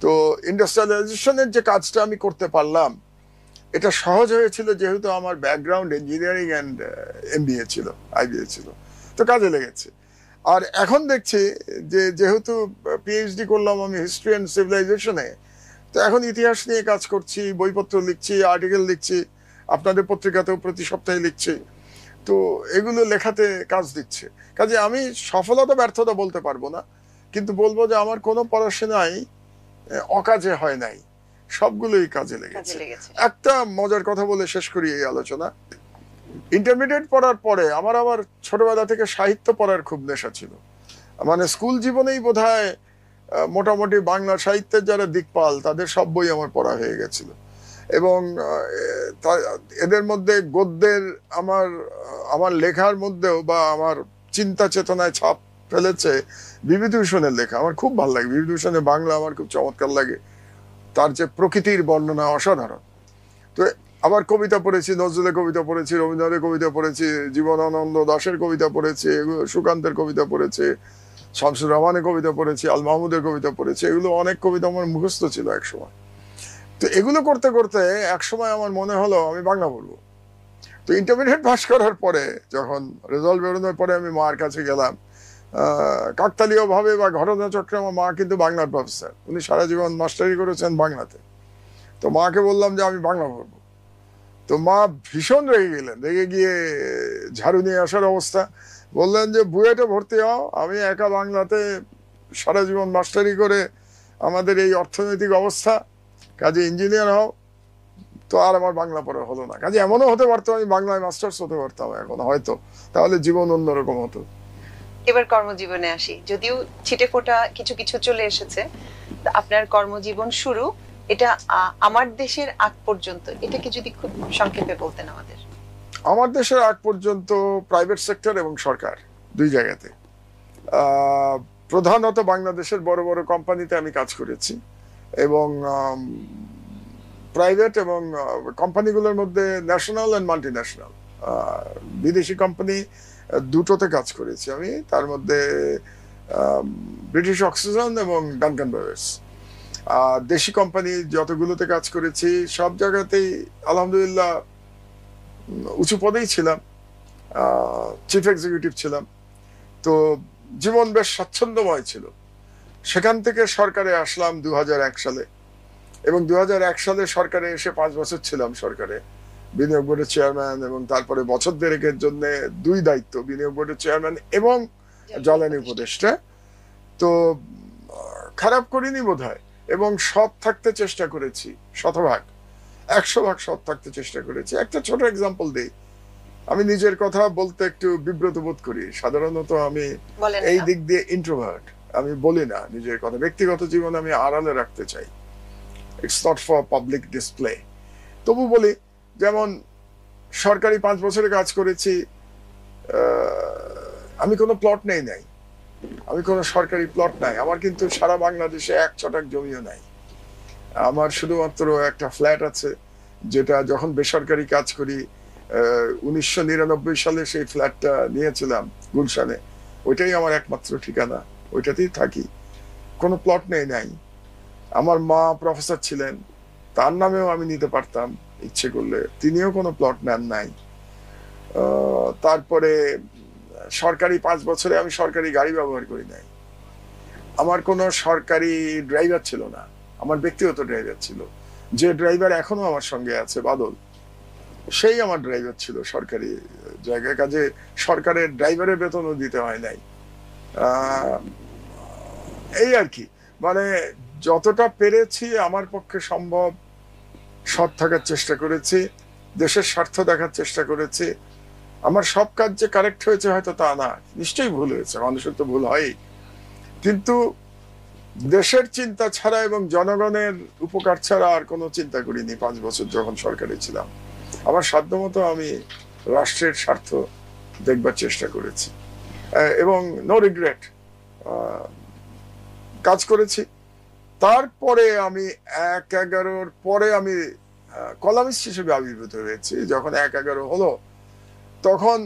তো ইন্ডাস্ট্রিয়ালাইজেশনের যে কাজটা আমি করতে পারলাম, এটা সহজ হয়েছিল যেহেতু আমার ব্যাকগ্রাউন্ড ইঞ্জিনিয়ারিং অ্যান্ড এমবিএ ছিল, আইবিএ ছিল, তো কাজে লেগেছে। আর এখন দেখছি যে যেহেতু পিএইচডি করলাম আমি হিস্ট্রি অ্যান্ড সিভিলাইজেশনে, তো এখন ইতিহাস নিয়ে কাজ করছি, বইপত্র লিখছি, আর্টিকেল লিখছি, আপনাদের পত্রিকাতেও প্রতি সপ্তাহে লিখছি। তো এগুলো লেখাতে কাজ দিচ্ছে। কাজে আমি সফলতা ব্যর্থতা বলতে পারবো না, কিন্তু বলবো যে আমার কোনো পড়াশোনাই অকাজে হয় নাই, সবগুলোই কাজে লেগেছে। একটা মজার কথা বলে শেষ করি এই আলোচনা। ইন্টারমিডিয়েট পড়ার পরে আমার আবার ছোটবেলা থেকে সাহিত্য পড়ার খুব নেশা ছিল। মানে স্কুল জীবনেই বোধহয় মোটামুটি বাংলা সাহিত্যের যারা দিকপাল তাদের সব বই আমার পড়া হয়ে গেছিল। এবং এদের মধ্যে গদ্যের আমার লেখার মধ্যেও বা আমার চিন্তা চেতনায় ছাপ ফেলেছে বিভূতিভূষণের লেখা। আমার খুব ভালো লাগে বিভূতিভূষণের বাংলা, আমার খুব চমৎকার লাগে, তার যে প্রকৃতির বর্ণনা অসাধারণ। তো আবার কবিতা পড়েছি, নজরুলের কবিতা পড়েছি, রবীন্দ্রনাথের কবিতা পড়েছি, জীবনানন্দ দাশের কবিতা পড়েছি, সুকান্তের কবিতা পড়েছি, শামসুর রহমানের কবিতা পড়েছি, আল মাহমুদের কবিতা পড়েছি। এগুলো অনেক কবিতা আমার মুখস্থ ছিল একসময়। তো এগুলো করতে করতে একসময় আমার মনে হলো আমি বাংলা পড়বো। তো ইন্টারমিডিয়েট পাস করার পরে যখন রেজাল্ট বেরোনোর পরে আমি মার কাছে গেলাম। কাকতালীয় ভাবে বা ঘটনাচক্রে আমার মা কিন্তু বাংলার প্রফেসর, উনি সারা জীবন মাস্টারি করেছেন বাংলাতে। তো মাকে বললাম যে আমি বাংলা পড়বো। তো মা ভীষণ রেগে গেলেন, রেগে গিয়ে ঝাড়ু নিয়ে আসার অবস্থা, বললেন যে বুয়েটে ভর্তি হও, আমি একা বাংলাতে সারা জীবন মাস্টারি করে আমাদের এই অর্থনৈতিক অবস্থা, কাজে ইঞ্জিনিয়ার হও। তো আর আমার বাংলা পড়া হলো না। কাজে এমনও হতে পারতো আমি বাংলায় মাস্টার্স হতে পারতাম এখন হয়তো, তাহলে জীবন অন্যরকম হতো। এবার কর্মজীবনে আসি, যদিও ছিটে ফোটা কিছু কিছু চলে এসেছে, আপনার কর্মজীবন শুরু এটা আমার দেশের আগ পর্যন্ত, এটাকে যদি খুব সংক্ষেপে বলতেন আমাদের। আমার দেশের আগ পর্যন্ত প্রাইভেট সেক্টর এবং সরকার দুই জায়গাতে, প্রধানত বাংলাদেশের বড় বড় কোম্পানিতে আমি কাজ করেছি, এবং প্রাইভেট এবং কোম্পানিগুলোর মধ্যে ন্যাশনাল অ্যান্ড মাল্টি ন্যাশনাল বিদেশি কোম্পানি দুটোতে কাজ করেছি আমি। তার মধ্যে ব্রিটিশ অক্সিজেন এবং ডানকান ব্রাদার্স। দেশি কোম্পানি যতগুলোতে কাজ করেছি সব জায়গাতেই আলহামদুলিল্লাহ উঁচু পদেই ছিলাম, চিফ এক্সিকিউটিভ ছিলাম। তো জীবন বেশ স্বাচ্ছন্দ্যময় ছিল। সেখান থেকে সরকারে আসলাম 2001 সালে, এবং 2001 সালে সরকারে এসে 5 বছর ছিলাম সরকারে, বিনিয়োগ বোর্ডের চেয়ারম্যান, এবং তারপরে বছর দেড়েকের জন্য 2 দায়িত্ব, বিনিয়োগ বোর্ডের চেয়ারম্যান এবং জ্বালানি উপদেষ্টা। তো খারাপ করিনি বোধহয়, এবং সৎ থাকতে চেষ্টা করেছি, শতভাগ 100% সৎ থাকতে চেষ্টা করেছি। একটা ছোট এক্সাম্পল দিই, আমি নিজের কথা বলতে একটু বিব্রত বোধ করি, সাধারণত আমি এই দিক দিয়ে ইন্ট্রোভার্ট, আমি বলি না নিজের কথা, ব্যক্তিগত জীবন আমি আড়ালে রাখতে চাই, it's not for public display. তবু বলি, যেমন সরকারি 5 বছরে কাজ করেছি, আমি কোনো প্লট নাই, আমি কোনো সরকারি প্লট নাই আমার, কিন্তু সারা বাংলাদেশে 1 ছটাক জমিও নাই আমার। শুধুমাত্র একটা ফ্ল্যাট আছে, যেটা যখন বেসরকারি কাজ করি 1999 সালে সেই ফ্ল্যাটটা নিয়েছিলাম গুলশানে, ওইটাই আমার একমাত্র ঠিকানা, ওইটাতেই থাকি, কোনো প্লট নাই। আমার মা প্রফেসর ছিলেন, তার নামেও আমি নিতে পারতাম ইচ্ছে করলে, তিনিও কোনো প্লট নেন নাই। তারপরে সরকারি 5 বছরে আমি সরকারি গাড়ি ব্যবহার করি নাই, আমার কোনো সরকারি ড্রাইভার ছিল না, আমার ব্যক্তিগত ড্রাইভার ছিল, যে ড্রাইভার এখনো আমার সঙ্গে আছে, বাদল, সেই আমার ড্রাইভার ছিল সরকারি জায়গায়। কাজে সরকারের ড্রাইভারের বেতনও দিতে হয় নাই। এই আর কি, মানে যতটা পেরেছি আমার পক্ষে সম্ভব সৎ থাকার চেষ্টা করেছি, দেশের স্বার্থ দেখার চেষ্টা করেছি। আমার সব কাজ যে কারেক্ট হয়েছে হয়তো তা না, নিশ্চয়ই ভুল হয়েছে, মানুষের তো ভুল হয়ই, কিন্তু দেশের চিন্তা ছাড়া এবং জনগণের উপকার ছাড়া আর কোনো চিন্তা করিনি 5 বছর যখন সরকারে ছিলাম। আমার সাধ্যমতো আমি রাষ্ট্রের স্বার্থ দেখবার চেষ্টা করেছি, এবং নো রিগ্রেট কাজ করেছি। তারপরে আমি 1/11 পরে আমি কলামিস্ট হিসেবে আবির্ভূত হয়েছি। যখন 1/11 হলো, তখন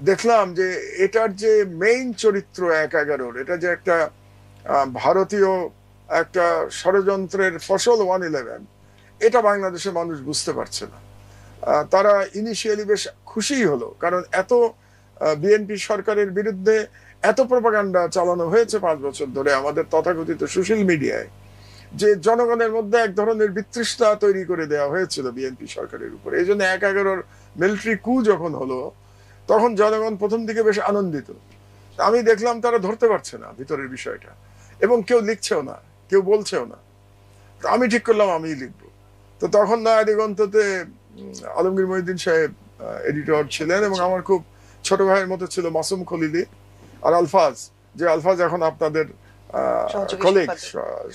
দেখলাম যে এটার যে মেইন চরিত্র 1/11, এটা যে একটা ভারতীয় একটা ষড়যন্ত্রের ফসল 1/11, এটা বাংলাদেশের মানুষ বুঝতে পারছে না। তারা ইনিশিয়ালি বেশ খুশিই হলো, কারণ এত বিএনপি সরকারের বিরুদ্ধে এত প্রপাগান্ডা চালানো হয়েছে 5 বছর ধরে আমাদের তথাকথিত সোশ্যাল মিডিয়ায়, যে জনগণের মধ্যে এক ধরনের বিতৃষ্ণা তৈরি করে দেওয়া হয়েছিল বিএনপি সরকারের উপরে। এই জন্য 1/11 মিলিটারি কু যখন হলো, তখন জনগণ প্রথম দিকে বেশ আনন্দিত। আমি দেখলাম তারা ধরতে পারছে না ভিতরের বিষয়টা, এবং কেউ লিখছেও না, কেউ বলছেও না। তো আমি ঠিক করলাম আমিই লিখবো। তো তখন নয়া দিগন্ততে আলমগীর মহিউদ্দিন সাহেব এডিটর ছিলেন, এবং আমার খুব ছোট ভাইয়ের মতো ছিল মাসুম খলিলি, আর আলফাজ, যে আলফাজ এখন আপনাদের কলিগ,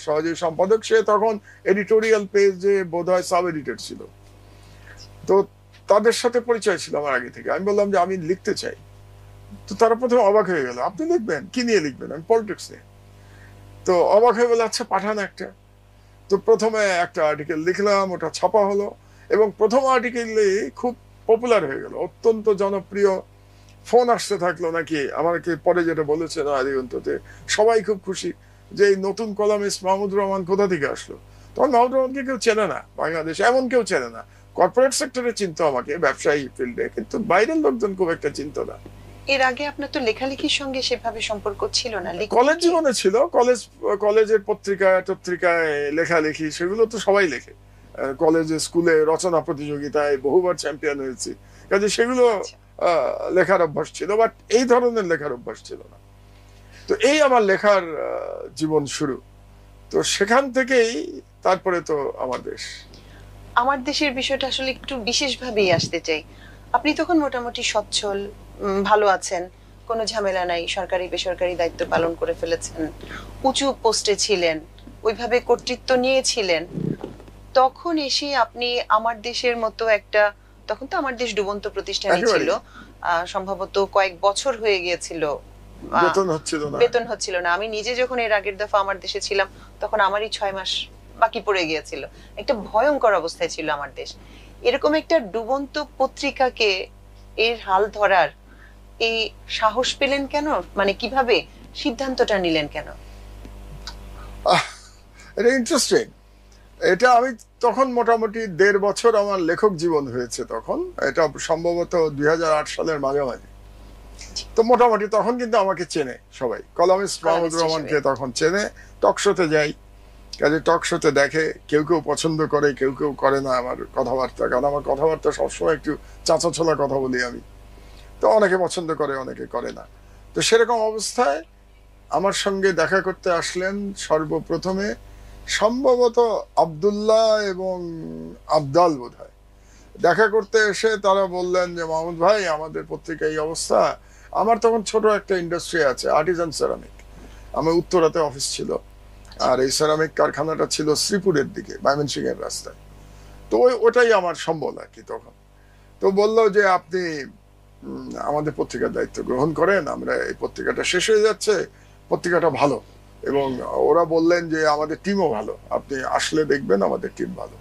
সহযোগী সম্পাদক, সে তখন এডিটোরিয়াল পেজে বোধহয় সাব এডিটর ছিল। তো তাদের সাথে পরিচয় ছিল আমার আগে থেকে। আমি বললাম যে আমি লিখতে চাই। তো তারা প্রথমে অবাক হয়ে গেল, আপনি লিখবেন? কি নিয়ে লিখবেন? আমি পলিটিক্স নিয়ে। তো অবাক হয়ে বলে, আচ্ছা পাঠান একটা। তো প্রথমে একটা আর্টিকেল লিখলাম, ওটা ছাপা হলো। এবং প্রথম আর্টিকেলে খুব পপুলার হয়ে গেল, অত্যন্ত জনপ্রিয়। ফোন আসতে থাকলো নাকি আমাকে, পরে যেটা বলেছেন আদিগন্ততে, সবাই খুব খুশি যে এই নতুন কলামিস্ট মাহমুদুর রহমান কোথা থেকে আসলো। তখন মাহমুদুর রহমানকে কেউ চেনে না, বাংলাদেশ এমন কেউ চেনে না। কর্পোরেট সেক্টরে চিনতো আমাকে, ব্যবসায়ী ফিল্ডে, কিন্তু বাইরের লোকজন খুব একটা চিনতো না। এর আগে আপনার তো লেখালেখির সঙ্গে সেভাবে সম্পর্ক ছিল না। কলেজ জীবনে ছিল, কলেজের পত্রিকায় লেখালেখি, সেগুলো তো সবাই লেখে। কলেজে স্কুলে রচনা প্রতিযোগিতায় বহুবার চ্যাম্পিয়ন হয়েছি, কাজে সেগুলো লেখার অভ্যাস ছিল, বাট এই ধরনের লেখার অভ্যাস ছিল না। তো এই আমার লেখার জীবন শুরু। তো সেখান থেকেই তারপরে তো আমার দেশ। আমার দেশের বিষয়টা আসলে একটু বিশেষভাবেই আসতে চাই। আপনি তখন মোটামুটি সচ্ছল, ভালো আছেন, কোনো ঝামেলা নাই, সরকারি বেসরকারি দায়িত্ব পালন করে ফেলেছেন, উঁচু পোস্টে ছিলেন, ওইভাবে কর্তৃত্ব নিয়েছিলেন। তখন এসে আপনি আমার দেশের মতো একটা, তখন তো আমার দেশ ডুবন্ত প্রতিষ্ঠানই ছিল, সম্ভবত কয়েক বছর হয়ে গিয়েছিল, বেতন হচ্ছিল না। আমি নিজে যখন এর আগের দফা আমার দেশে ছিলাম, তখন আমারই 6 মাস বাকি পড়ে গিয়েছিল। একটা ভয়ঙ্কর অবস্থায় ছিল আমার দেশ। এরকম একটা ডুবন্ত পত্রিকাকে এর হাল ধরার এই সাহস পেলেন কেন? মানে কিভাবে সিদ্ধান্তটা নিলেন কেন? এটা ইন্টারেস্টিং। এটা আমি তখন মোটামুটি 1.5 বছর আমার লেখক জীবন হয়েছে তখন, এটা সম্ভবত 2008 সালের মাঝামাঝি। তো মোটামুটি তখন কিন্তু আমাকে চেনে সবাই, কলামিস্ট মাহমুদুর রহমানকে তখন চেনে। টক শোতে যাই, কাজে টক শোতে দেখে, কেউ কেউ পছন্দ করে, কেউ কেউ করে না আমার কথাবার্তা, কারণ আমার কথাবার্তা সবসময় একটু চাঁচা ছোলা কথা বলি আমি। তো অনেকে পছন্দ করে, অনেকে করে না। তো সেরকম অবস্থায় আমার সঙ্গে দেখা করতে আসলেন সর্বপ্রথমে সম্ভবত আব্দুল্লাহ এবং আবদাল বোধহয়। দেখা করতে এসে তারা বললেন যে মাহমুদ ভাই, আমাদের পত্রিকা এই অবস্থা। আমার তখন ছোট একটা ইন্ডাস্ট্রি আছে, আর্টিজান সেরামিক। আমার উত্তরাতে অফিস ছিল, আর এই সেরামিক কারখানাটা ছিল শ্রীপুরের দিকে, ময়মনসিং এর রাস্তায়। তো ওটাই আমার সম্বল আর কি তখন। তো বললো যে আপনি আমাদের পত্রিকার দায়িত্ব গ্রহণ করেন, আমরা এই পত্রিকাটা শেষ হয়ে যাচ্ছে, পত্রিকাটা ভালো, এবং ওরা বললেন যে আমাদের টিমও ভালো, আপনি আসলে দেখবেন আমাদের টিম ভালো।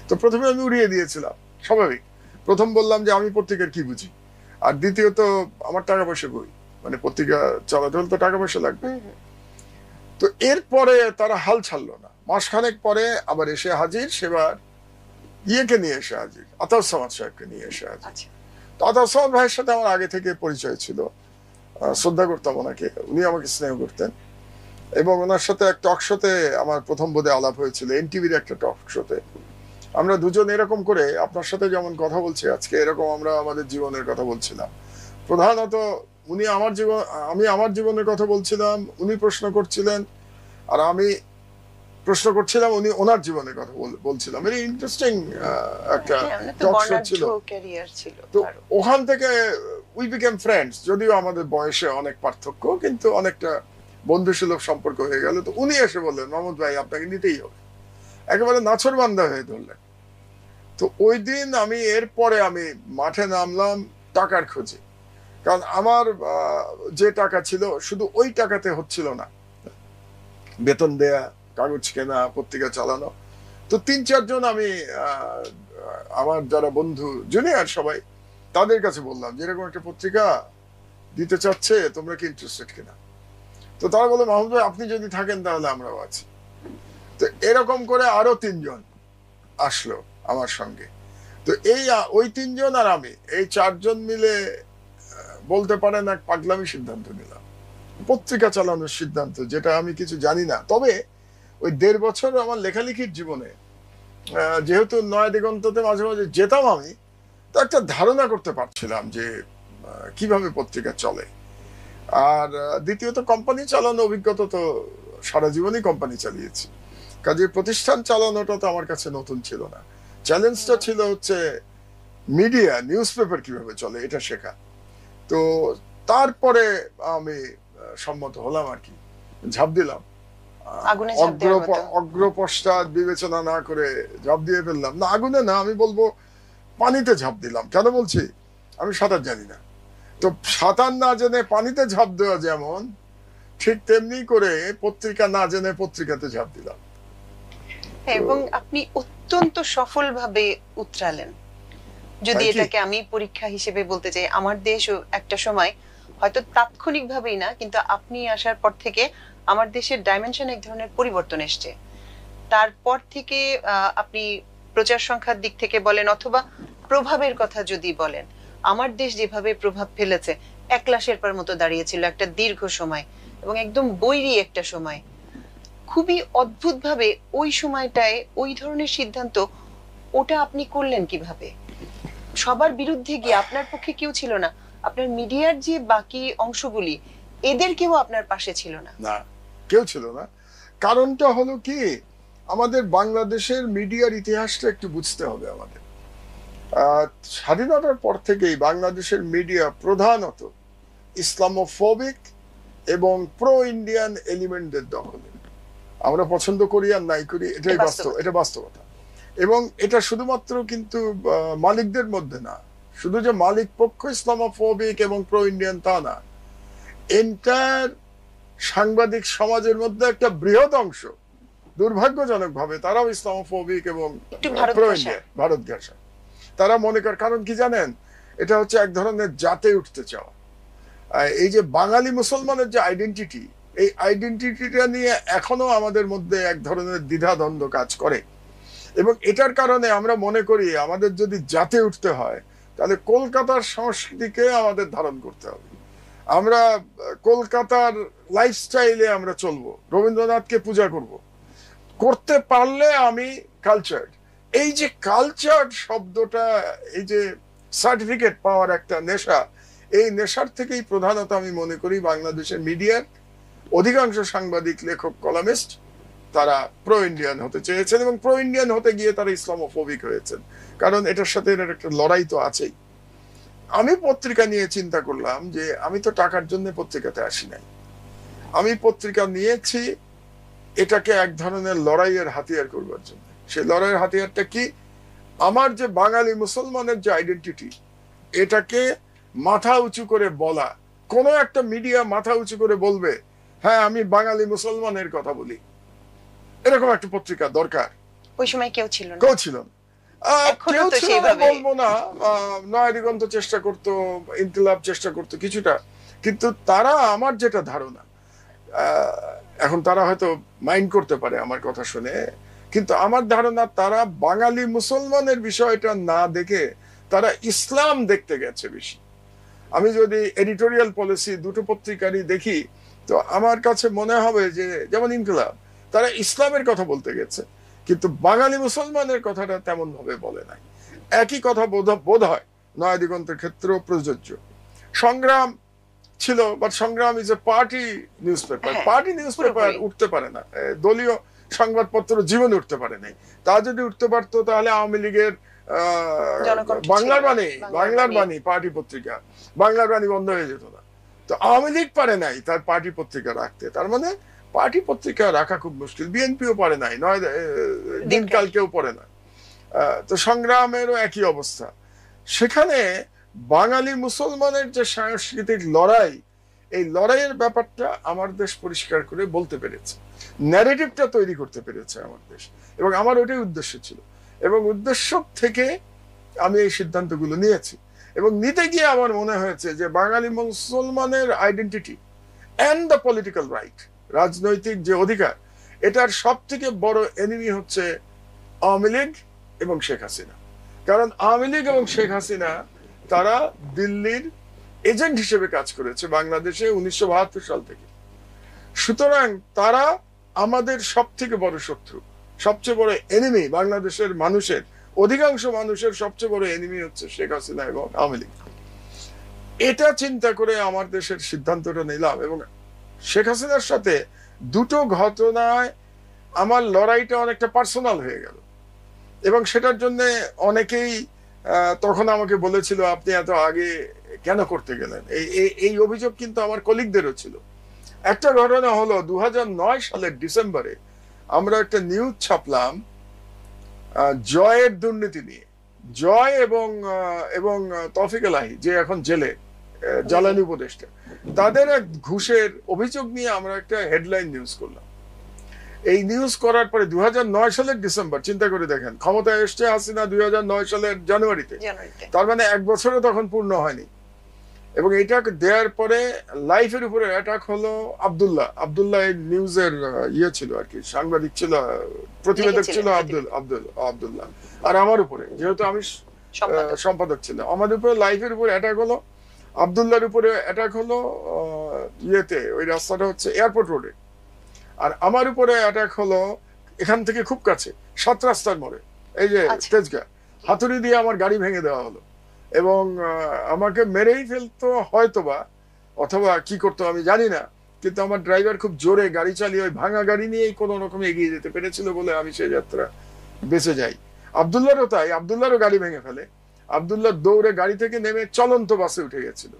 তো প্রথমে আমি উড়িয়ে দিয়েছিলাম, স্বাভাবিক। প্রথম বললাম যে আমি পত্রিকার কি বুঝি, আর দ্বিতীয়ত আমার টাকা পয়সা কই, মানে পত্রিকা চালাতে হলে তো টাকা পয়সা লাগবে। তো এরপরে তারা হাল ছাড়লো না। মাসখানেক পরে আবার এসে হাজির, সেবার ইয়েকে নিয়ে এসে হাজির, আতাউর সামাদ সাহেবকে নিয়ে এসে হাজির। তো আতাউর সামাদ ভাইয়ের সাথে আমার আগে থেকে পরিচয় ছিল, শ্রদ্ধা করতাম ওনাকে, উনি আমাকে স্নেহ করতেন। এবং ওনার সাথে এক টক শোতে আমার প্রথম বোধে আলাপ হয়েছিল, এনটিভির একটা টক শোতে। আমরা দুজন এরকম করে আপনার সাথে যেমন কথা বলছি আজকে, এরকম আমরা আমাদের জীবনের কথা বলছিলাম। প্রধানত উনি আমার জীবন, আমি আমার জীবনের কথা বলছিলাম, উনি প্রশ্ন করছিলেন, আর আমি প্রশ্ন করছিলাম, উনি ওনার জীবনের কথা বলছিলাম। ভেরি ইন্টারেস্টিং একটা টক শো ছিল। তো ওখান থেকে উই বিকেম ফ্রেন্ডস, যদিও আমাদের বয়সে অনেক পার্থক্য, কিন্তু অনেকটা বন্ধুসুলভ সম্পর্ক হয়ে গেল। তো উনি এসে বললেন মাহমুদ ভাই আপনাকে নিতেই হবে, একেবারে নাছোড়বান্দা হয়ে ধরলেন। তো ওই দিন আমি, এরপরে আমি মাঠে নামলাম টাকার খোঁজে, কারণ আমার যে টাকা ছিল শুধু ওই টাকাতে হচ্ছিল না, বেতন দেয়া, কাগজ কেনা, পত্রিকা চালানো। তো 3-4 জন আমি আমার যারা বন্ধু জুনিয়র সবাই, তাদের কাছে বললাম যে এরকম একটা পত্রিকা দিতে চাচ্ছে, তোমরা কি ইন্টারেস্টেড কিনা? তো তারা বলে মাহমুদ ভাই আপনি যদি থাকেন তাহলে আমরাও আছি। তো এরকম করে আরো 3 জন আসলো আমার সঙ্গে। তো ওই 3 জন আর আমি, এই 4 জন মিলে বলতে পারেন এক পাগলামি সিদ্ধান্ত নিলাম, পত্রিকা চালানোর সিদ্ধান্ত, যেটা আমি কিছু জানি না। তবে ওই 1.5 বছর আমার লেখালেখির জীবনে, যেহেতু নয়া দিগন্ততে মাঝে মাঝে যেতাম আমি, তো একটা ধারণা করতে পারছিলাম যে কিভাবে পত্রিকা চলে। আর দ্বিতীয়ত কোম্পানি চালানো অভিজ্ঞতা তো সারা জীবনই কোম্পানি চালিয়েছি, কাজে প্রতিষ্ঠান চালানোটা তো আমার কাছে নতুন ছিল না। চ্যালেঞ্জটা ছিল হচ্ছে মিডিয়া, নিউজ পেপার কিভাবে চলে এটা শেখা। তো তারপরে আমি সম্মত হলাম আর কি, ঝাঁপ দিলাম, অগ্রপশ্চাৎ বিবেচনা না করে ঝাঁপ দিয়ে ফেললাম। না, আগুনে না, আমি বলবো পানিতে ঝাঁপ দিলাম। কেন বলছি, আমি সাঁতার জানি না। তো সাঁতার না জেনে পানিতে ঝাঁপ দেওয়া যেমন, ঠিক তেমনি করে পত্রিকা না জেনে পত্রিকাতে ঝাঁপ দিলাম। এবং আপনি অত্যন্ত সফলভাবে উতরালেন। যদি Thank you. এটাকে আমি পরীক্ষা হিসেবে বলতে চাই, আমার দেশও একটা সময় হয়তো তাৎক্ষণিকভাবেই না, কিন্তু আপনি আসার পর থেকে আমার দেশের ডাইমেনশন এক ধরনের পরিবর্তন এসছে। তারপর থেকে আপনি প্রচার সংখ্যার দিক থেকে বলেন অথবা প্রভাবের কথা যদি বলেন, আমার দেশ যেভাবে প্রভাব ফেলেছে, একলা শেরপার মতো দাঁড়িয়েছিল একটা দীর্ঘ সময়, এবং একদম বৈরী একটা সময়। খুবই অদ্ভুতভাবে ওই সময়টায় ওই ধরনের সিদ্ধান্ত, ওটা আপনি করলেন কিভাবে? সবার বিরুদ্ধে গিয়ে আপনার পক্ষে কেউ ছিল না, আপনার মিডিয়ার যে বাকি অংশগুলি এদের কেউ আপনার পাশে ছিল না। না, কেউ ছিল না। কারণটা হলো কি, আমাদের বাংলাদেশের মিডিয়ার ইতিহাসটা একটু বুঝতে হবে আমাদের। স্বাধীনতার পর থেকেই বাংলাদেশের মিডিয়া প্রধানত ইসলামোফোবিক এবং প্রো ইন্ডিয়ান এলিমেন্টদের দখলে। আমরা পছন্দ করি আর নাই করি, এটাই বাস্তব, এটা বাস্তবতা। এবং এটা শুধুমাত্র কিন্তু মালিকদের মধ্যে না, শুধু যে মালিক পক্ষ ইসলামোফোবিক এবং প্রো ইন্ডিয়ান তা না, এন্টায়ার সাংবাদিক সমাজের মধ্যে একটা বৃহৎ অংশ দুর্ভাগ্যজনকভাবে তারাও ইসলামোফোবিক এবং প্রো ইন্ডিয়ান, ভারত ঘেঁষা। তারা মনে করে, কারণ কি জানেন, এটা হচ্ছে এক ধরনের জাতে উঠতে চাওয়া। এই যে বাঙালি মুসলমানের যে আইডেন্টিটি, এই আইডেন্টিটিটা নিয়ে এখনো আমাদের মধ্যে এক ধরনের দ্বিধাদ্বন্দ্ব কাজ করে। এবং এটার কারণে আমরা মনে করি আমাদের যদি জাতে উঠতে হয় তাহলে কলকাতার সংস্কৃতিকে আমাদের ধারণ করতে হবে। আমরা কলকাতার লাইফস্টাইলে আমরা চলবো, রবীন্দ্রনাথকে পূজা করব, করতে পারলে আমি কালচার। এই যে কালচার শব্দটা, এই যে সার্টিফিকেট পাওয়ার একটা নেশা, এই নেশার থেকেই প্রধানত আমি মনে করি বাংলাদেশের মিডিয়ার অধিকাংশ সাংবাদিক, লেখক, কলামিস্ট তারা প্রো ইন্ডিয়ান হতে চেয়েছেন, এবং প্রো ইন্ডিয়ান হতে গিয়ে তারা ইসলামোফোবিক হয়েছেন। কারণ এটার সাথে এর একটা লড়াই তো আছেই। আমি পত্রিকা নিয়ে চিন্তা করলাম যে আমি তো টাকার জন্য পত্রিকাতে আসি নাই, আমি পত্রিকা নিয়েছি এটাকে এক ধরনের লড়াইয়ের হাতিয়ার করবার জন্য। সেই লড়াইয়ের হাতিয়ারটা কি, আমার যে বাঙালি মুসলমানের যে আইডেন্টিটি, এটাকে মাথা উঁচু করে বলা। কোন একটা মিডিয়া মাথা উঁচু করে বলবে, হ্যাঁ আমি বাঙালি মুসলমানের কথা বলি, এরকম একটা পত্রিকা দরকার। ওই সময় কেউ ছিল না, কেউ ছিল না, কেউ ছিল না বলবো না। নয়া দিগন্ত চেষ্টা করতো, ইনকিলাব চেষ্টা করতো কিছুটা, কিন্তু তারা, আমার যেটা ধারণা, এখন তারা হয়তো মাইন্ড করতে পারে আমার কথা শুনে, কিন্তু আমার ধারণা তারা বাঙালি মুসলমানের বিষয়টা না দেখে তারা ইসলাম দেখতে গেছে বেশি। আমি যদি এডিটোরিয়াল পলিসি দুটো পত্রিকারই দেখি, তো আমার কাছে মনে হবে যে যেমন ইনকিলাব, তারা ইসলামের কথা বলতে গেছে, কিন্তু বাঙালি মুসলমানের কথাটা তেমন ভাবে বলে নাই। একই কথা বোধ হয় নয়া দিগন্তের ক্ষেত্রেও প্রযোজ্য। সংগ্রাম ছিল, বাট সংগ্রাম is a party news paper. Party news paper উঠতে পারে না, দলীয় সংবাদপত্র জীবনে উঠতে পারে নাই। তা যদি উঠতে পারতো তাহলে আওয়ামী লীগের বাংলার বাণী পার্টি পত্রিকা, বাংলার বাণী বন্ধ হয়ে যেত না। তো আওয়ামী লীগ পারে নাই তার পার্টি পত্রিকা রাখতে, তার মানে পার্টি পত্রিকা রাখা খুব মুশকিল। বিএনপিও পারে নাই, নয় দিনকাল কেউ পড়ে না। তো সংগ্রামেরও একই অবস্থা। সেখানে বাঙালি মুসলমানের যে সাংস্কৃতিক লড়াই, এই লড়াইয়ের ব্যাপারটা আমার দেশ পরিষ্কার করে বলতে পেরেছে, ন্যারেটিভটা তৈরি করতে পেরেছে আমার দেশ, এবং আমার ওটাই উদ্দেশ্য ছিল। এবং উদ্দেশ্য থেকে আমি এই সিদ্ধান্তগুলো নিয়েছি, এবং নিতে গিয়ে আমার মনে হয়েছে যে বাঙালি মুসলমানের identity and the political right, রাজনৈতিক যে অধিকার, এটার সব থেকে বড় এনিমি হচ্ছে আওয়ামী লীগ এবং শেখ হাসিনা। কারণ আওয়ামী লীগ এবং শেখ হাসিনা তারা দিল্লির এজেন্ট হিসেবে কাজ করেছে বাংলাদেশে 1972 সাল থেকে। সুতরাং তারা আমাদের সব থেকে বড় শত্রু, সবচেয়ে বড় এনিমি। বাংলাদেশের মানুষের, অধিকাংশ মানুষের সবচেয়ে বড় এনিমি হচ্ছে শেখ হাসিনা এবং আওয়ামী লীগ। এটা চিন্তা করে আমার দেশের সিদ্ধান্তটা নিলাম, এবং শেখ হাসিনার সাথে দুটো ঘটনায় আমার লড়াইটা অনেকটা পার্সোনাল হয়ে গেল, এবং সেটার জন্য অনেকেই তখন আমাকে বলেছিল আপনি এত আগে কেন করতে গেলেন। এই অভিযোগ কিন্তু আমার কলিগদেরও ছিল। একটা ঘটনা হলো 2009 সালের ডিসেম্বরে আমরা একটা নিউজ ছাপলাম জয়ের দুর্নীতি নিয়ে। জয় এবং তৌফিক এলাহি, যে এখন জেলে, জ্বালানি উপদেষ্টা, তাদের এক ঘুষের অভিযোগ নিয়ে আমরা একটা হেডলাইন নিউজ করলাম। এই নিউজ করার পরে 2009 সালের ডিসেম্বর, চিন্তা করে দেখেন, ক্ষমতায় এসছে হাসিনা 2009 সালের জানুয়ারিতে, তার মানে 1 বছরও তখন পূর্ণ হয়নি। এবং এটা দেওয়ার পরে লাইফের উপরে অ্যাটাক হলো আব্দুল্লাহ এই নিউজের ইয়ে ছিল আর কি, সাংবাদিক ছিল, প্রতিবেদক ছিল আব্দুল্লাহ। আর আমার উপরে, যেহেতু আমি সম্পাদক ছিলাম, আমার উপরে লাইফের উপরে অ্যাটাক হলো, আব্দুল্লাহর উপরে অ্যাটাক হলো ইয়েতে, ওই রাস্তাটা হচ্ছে এয়ারপোর্ট রোডে। আর আমার উপরে অ্যাটাক হলো এখান থেকে খুব কাছে, 7 রাস্তার মোড়ে, এই যে তেজগাঁ, হাতুড়ি দিয়ে আমার গাড়ি ভেঙে দেওয়া হলো। এবং আমাকে মেরেই ফেলতো হয়তোবা, অথবা কি করতো আমি জানি না, কিন্তু আমার ড্রাইভার খুব জোরে গাড়ি চালিয়ে ওই ভাঙা গাড়ি নিয়েই কোনো রকম এগিয়ে যেতে পেরেছিল বলে আমি সেই যাত্রা বেঁচে যাই। আব্দুল্লাহরও তাই, আব্দুল্লাহরও গাড়ি ভেঙে ফেলে। আব্দুল্লাহ দৌড়ে গাড়ি থেকে নেমে চলন্ত বাসে উঠে গেছিল।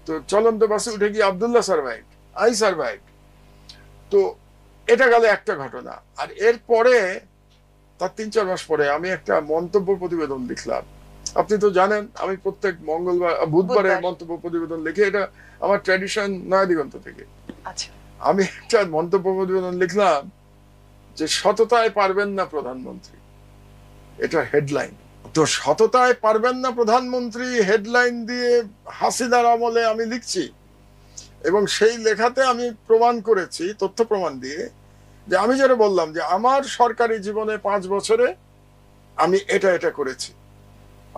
তো চলন্ত বাসে উঠে গিয়ে আব্দুল্লাহ সারভাইভ, আই সারভাইভ। তো এটা গেল একটা ঘটনা। আর এরপরে তার 3-4 মাস পরে আমি একটা মন্তব্য প্রতিবেদন লিখলাম। আপনি তো জানেন আমি প্রত্যেক বুধবারে মন্তব্য প্রতিবেদন লিখি, এটা আমার ট্র্যাডিশন নয়া দিগন্ত থেকে। আমি একটা মন্তব্য প্রতিবেদন লিখলাম যে সততায় পারবেন না প্রধানমন্ত্রী, এটা হেডলাইন। তো সততায় পারবেন না প্রধানমন্ত্রী হেডলাইন দিয়ে হাসিনার আমলে আমি লিখছি, এবং সেই লেখাতে আমি প্রমাণ করেছি, তথ্য প্রমাণ দিয়ে, যে আমি যেটা বললাম যে আমার সরকারি জীবনে 5 বছরে আমি এটা করেছি।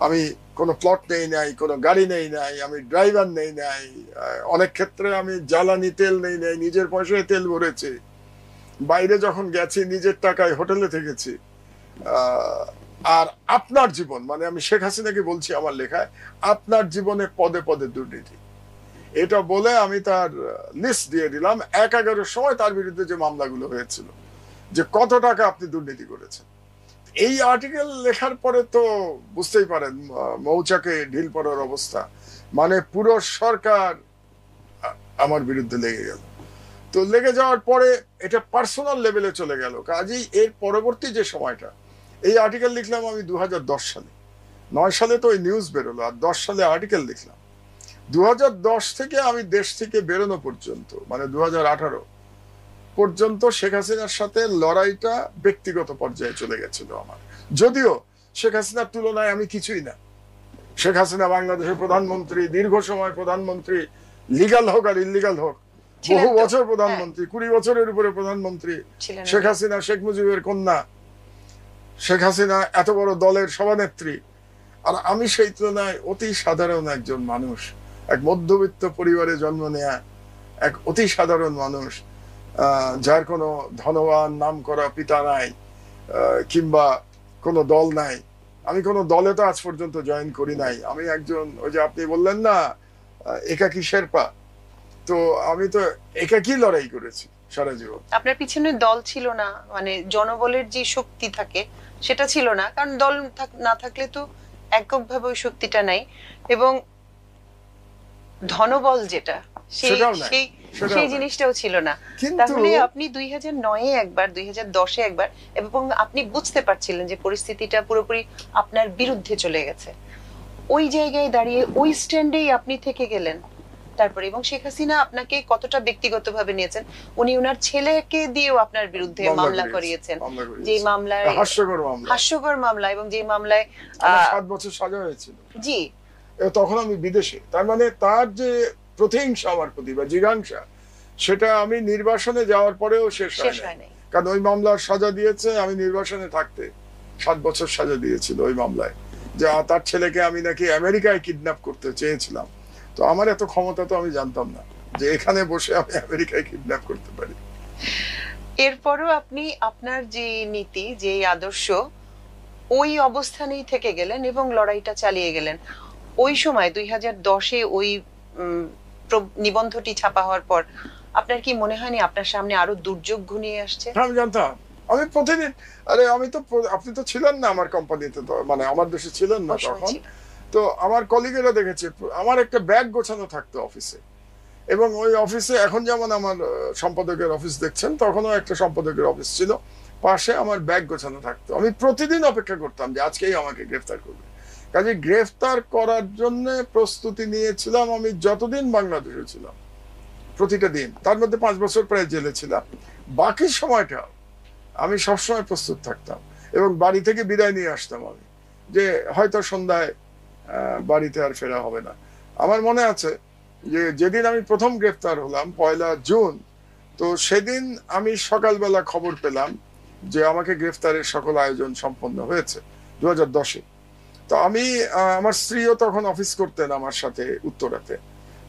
আমি কোনো প্লট নেই নাই, কোনো গাড়ি নেই নাই, আমি ড্রাইভার নেই নাই, অনেক ক্ষেত্রে আমি জ্বালানি তেল নেই নাই, নিজের পয়সায় তেল ভরেছি, বাইরে যখন গেছি নিজের টাকায় হোটেলে থেকেছি। আর আপনার জীবন, মানে আমি শেখ হাসিনাকে বলছি আমার লেখায়, আপনার জীবনে পদে পদে দুর্নীতি, এটা বলে আমি তার লিস্ট দিয়ে দিলাম 1-11 সময় তার বিরুদ্ধে যে মামলাগুলো হয়েছিল, যে কত টাকা আপনি দুর্নীতি করেছেন। এই আর্টিকেল লেখার পরে তো বুঝতেই পারেন মৌচাকে ঢিল পড়ার অবস্থা, মানে পুরো সরকার আমার বিরুদ্ধে লেগে গেল। তো লেগে যাওয়ার পরে এটা পার্সোনাল লেভেলে চলে গেল। কাজেই এর পরবর্তী যে সময়টা, এই আর্টিকেল লিখলাম আমি 2010 সালে, 9 সালে তো ওই নিউজ বেরোলো, আর 10 সালে আর্টিকেল লিখলাম। 2010 থেকে আমি দেশ থেকে বেরোনো পর্যন্ত, মানে 2018 পর্যন্ত শেখ হাসিনার সাথে লড়াইটা ব্যক্তিগত পর্যায়ে চলে গেছিল আমার। যদিও শেখ হাসিনার তুলনায় আমি কিছুই না। শেখ হাসিনা বাংলাদেশের প্রধানমন্ত্রী, দীর্ঘ সময় প্রধানমন্ত্রী, লিগাল হোক আর ইলিগাল হোক, বহু বছর প্রধানমন্ত্রী, 20 বছরের উপরে প্রধানমন্ত্রী। শেখ হাসিনা শেখ মুজিবের কন্যা, শেখ হাসিনা এত বড় দলের সভানেত্রী, আর আমি সেই তুলনায় অতি সাধারণ একজন মানুষ, এক মধ্যবিত্ত পরিবারে জন্ম নেয়া এক অতি সাধারণ মানুষ, যার কোনো ধনবান নাম করা পিতা নাই, কিংবা কোনো দল নাই। আমি কোনো দলে তো আজ পর্যন্ত জয়েন করি নাই। আমি একজন, ওই যে আপনি বললেন না একাকী শেরপা, তো আমি তো একাকী লড়াই করেছি সারা জীবন। আপনার পিছনে দল ছিল না, মানে জনবলের যে শক্তি থাকে সেটা ছিল না, কারণ দল না থাকলে তো এককভাবে ওই শক্তিটা নাই। এবং ধনবল যেটা, সেই জিনিসটাও ছিল না। তাহলে আপনি 2009-এ একবার, 2010-এ একবার, এবং আপনি বুঝতে পারছিলেন যে পরিস্থিতিটা পুরোপুরি আপনার বিরুদ্ধে চলে গেছে। ওই জায়গায় দাঁড়িয়ে ওই স্ট্যান্ডেই আপনি থেকে গেলেন তারপরে। এবং শেখ হাসিনা আপনাকে কতটা ব্যক্তিগতভাবে নিয়েছেন, উনি ওনার ছেলেকে দিয়েও আপনার বিরুদ্ধে মামলা করিয়েছেন, যে মামলায় হাস্যকর মামলা, এবং যে মামলায় 7 বছর সাজা হয়েছিল। জি, তখন আমি বিদেশে। তার মানে তার যে প্রতিহিংসা আমার প্রতি বা জিজ্ঞাসা, সেটা আমি নির্বাসনে যাওয়ার পরেও শেষ হয়নি। কারণ ওই মামলার সাজা দিয়েছে, আমি নির্বাসনে থাকতে 7 বছর সাজা দিয়েছিল ওই মামলায়, যে তার ছেলেকে আমি নাকি আমেরিকায় কিডন্যাপ করতে চেয়েছিলাম। তো আমার এত ক্ষমতা তো আমি জানতাম না যে এখানে বসে আমি আমেরিকায় কিডন্যাপ করতে পারি। এরপরও আপনি আপনার যে নীতি, যে আদর্শ, ওই অবস্থানেই থেকে গেলেন এবং লড়াইটা চালিয়ে গেলেন। ওই সময় 2010-এ ওই নিবন্ধটি ছাপা হওয়ার পর আপনার কি মনে হয়নি আপনার সামনে আরো দুর্যোগ ঘনিয়ে আসছে? আমি জানতাম। আমি প্রতিদিন, আরে আমি তো, আপনি তো ছিলেন না আমার কোম্পানিতে, তো মানে আমার দেশে ছিলেন না তখন। তো আমার কলিগেরা দেখেছে আমার একটা ব্যাগ গোছানো থাকতো অফিসে, এবং ওই অফিসে এখন যেমন আমার সম্পাদকের অফিস দেখছেন, তখনও একটা সম্পাদকের অফিস ছিল, পাশে আমার ব্যাগ গোছানো থাকতো। আমি প্রতিদিন অপেক্ষা করতাম যে আজকেই আমাকে গ্রেফতার করবে। কাজে গ্রেফতার করার জন্য প্রস্তুতি নিয়েছিলাম আমি যতদিন বাংলাদেশে ছিলাম, প্রতিটা দিন। তার মধ্যে 5 বছর প্রায় জেলে ছিলাম। বাকি সময়টা আমি সবসময় প্রস্তুত থাকতাম এবং বাড়ি থেকে বিদায় নিয়ে আসতাম আমি, যে হয়তো সন্ধ্যায় বাড়িতে আর ফেরা হবে না। আমার মনে আছে যে যেদিন আমি প্রথম গ্রেফতার হলাম 1 জুন, তো সেদিন আমি সকালবেলা খবর পেলাম যে আমাকে গ্রেফতারের সকল আয়োজন সম্পন্ন হয়েছে 2010-এ। তো আমি আমার স্ত্রীও তখন অফিস করতেন আমার সাথে উত্তরাতে।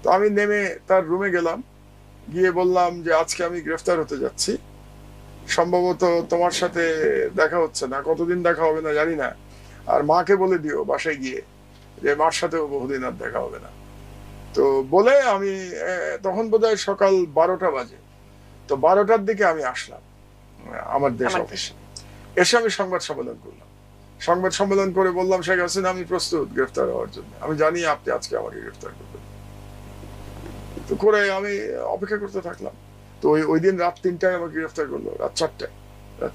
তো আমি নেমে তার রুমে গেলাম, গিয়ে বললাম যে আজকে আমি গ্রেফতার হতে যাচ্ছি, সম্ভবত তোমার সাথে দেখা হচ্ছে না, কতদিন দেখা হবে না জানি না, আর মাকে বলে দিও বাসায় গিয়ে যে মার সাথেও বহুদিন আর দেখা হবে না। তো বলে আমি তখন বোধহয় সকাল 12টা বাজে, তো 12টার দিকে আমি আসলাম আমার দেশ অফিসে। এসে আমি সংবাদ সম্মেলন করলাম, সংবাদ সম্মেলন করে বললাম শেখ হাসিনা আমি প্রস্তুত গ্রেফতার হওয়ার জন্য, আমি জানি আপনি আজকে আমাকে গ্রেফতার করবেন। তো করে আমি অপেক্ষা করতে থাকলাম। তো ওই দিন রাত 3টায় আমাকে গ্রেফতার করলো, রাত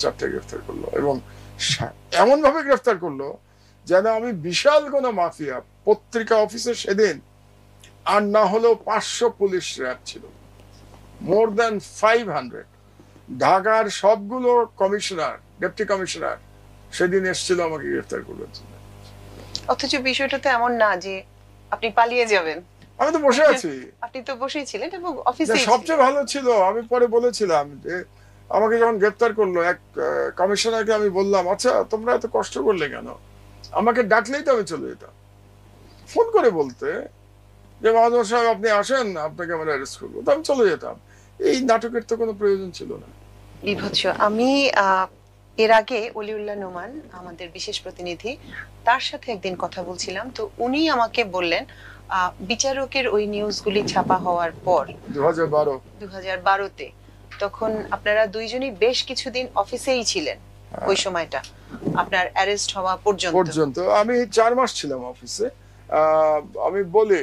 4টায় গ্রেফতার করলো, এবং এমন ভাবে গ্রেফতার করলো যেন আমি বিশাল কোন মাফিয়া। পত্রিকা অফিসে সেদিন আর না হলেও 500 পুলিশ র্যাব ছিল, মোর দ্যান 500। ঢাকার সবগুলো কমিশনার, ডেপুটি কমিশনার সেদিন এসেছিল আমাকে গ্রেফতার করার জন্য। অথচ বিষয়টা তো এমন না যে আপনি পালিয়ে যাবেন, আমি তো বসে আছি। আপনি তো বসেই ছিলেন এবং অফিসে। সবচেয়ে ভালো ছিল, আমি পরে বলেছিলাম যে আমাকে যখন গ্রেফতার করলো এক কমিশনারকে আমি বললাম, আচ্ছা তোমরা এত কষ্ট করলে কেন, আমাকে ডাকলেই তো আমি চলে যেতাম। ফোন করে বলতে যে মাহমুদ সাহেব আপনি আসেন, আপনাকে আমরা অ্যারেস্ট করবো, তো আমি চলে যেতাম। এই নাটকের তো কোনো প্রয়োজন ছিল না। বিভৎস। আমি এর আগে অলিউল্লাহ নোমান আমাদের বিশেষ প্রতিনিধি, তার সাথে একদিন কথা বলছিলাম, তো উনি আমাকে বললেন বিচারকের ওই নিউজগুলি ছাপা হওয়ার পর 2012-তে, তখন আপনারা দুইজনই বেশ কিছুদিন অফিসেই ছিলেন। ওই সময়টা আপনার অ্যারেস্ট হওয়া পর্যন্ত আমি 4 মাস ছিলাম অফিসে। আমি বলি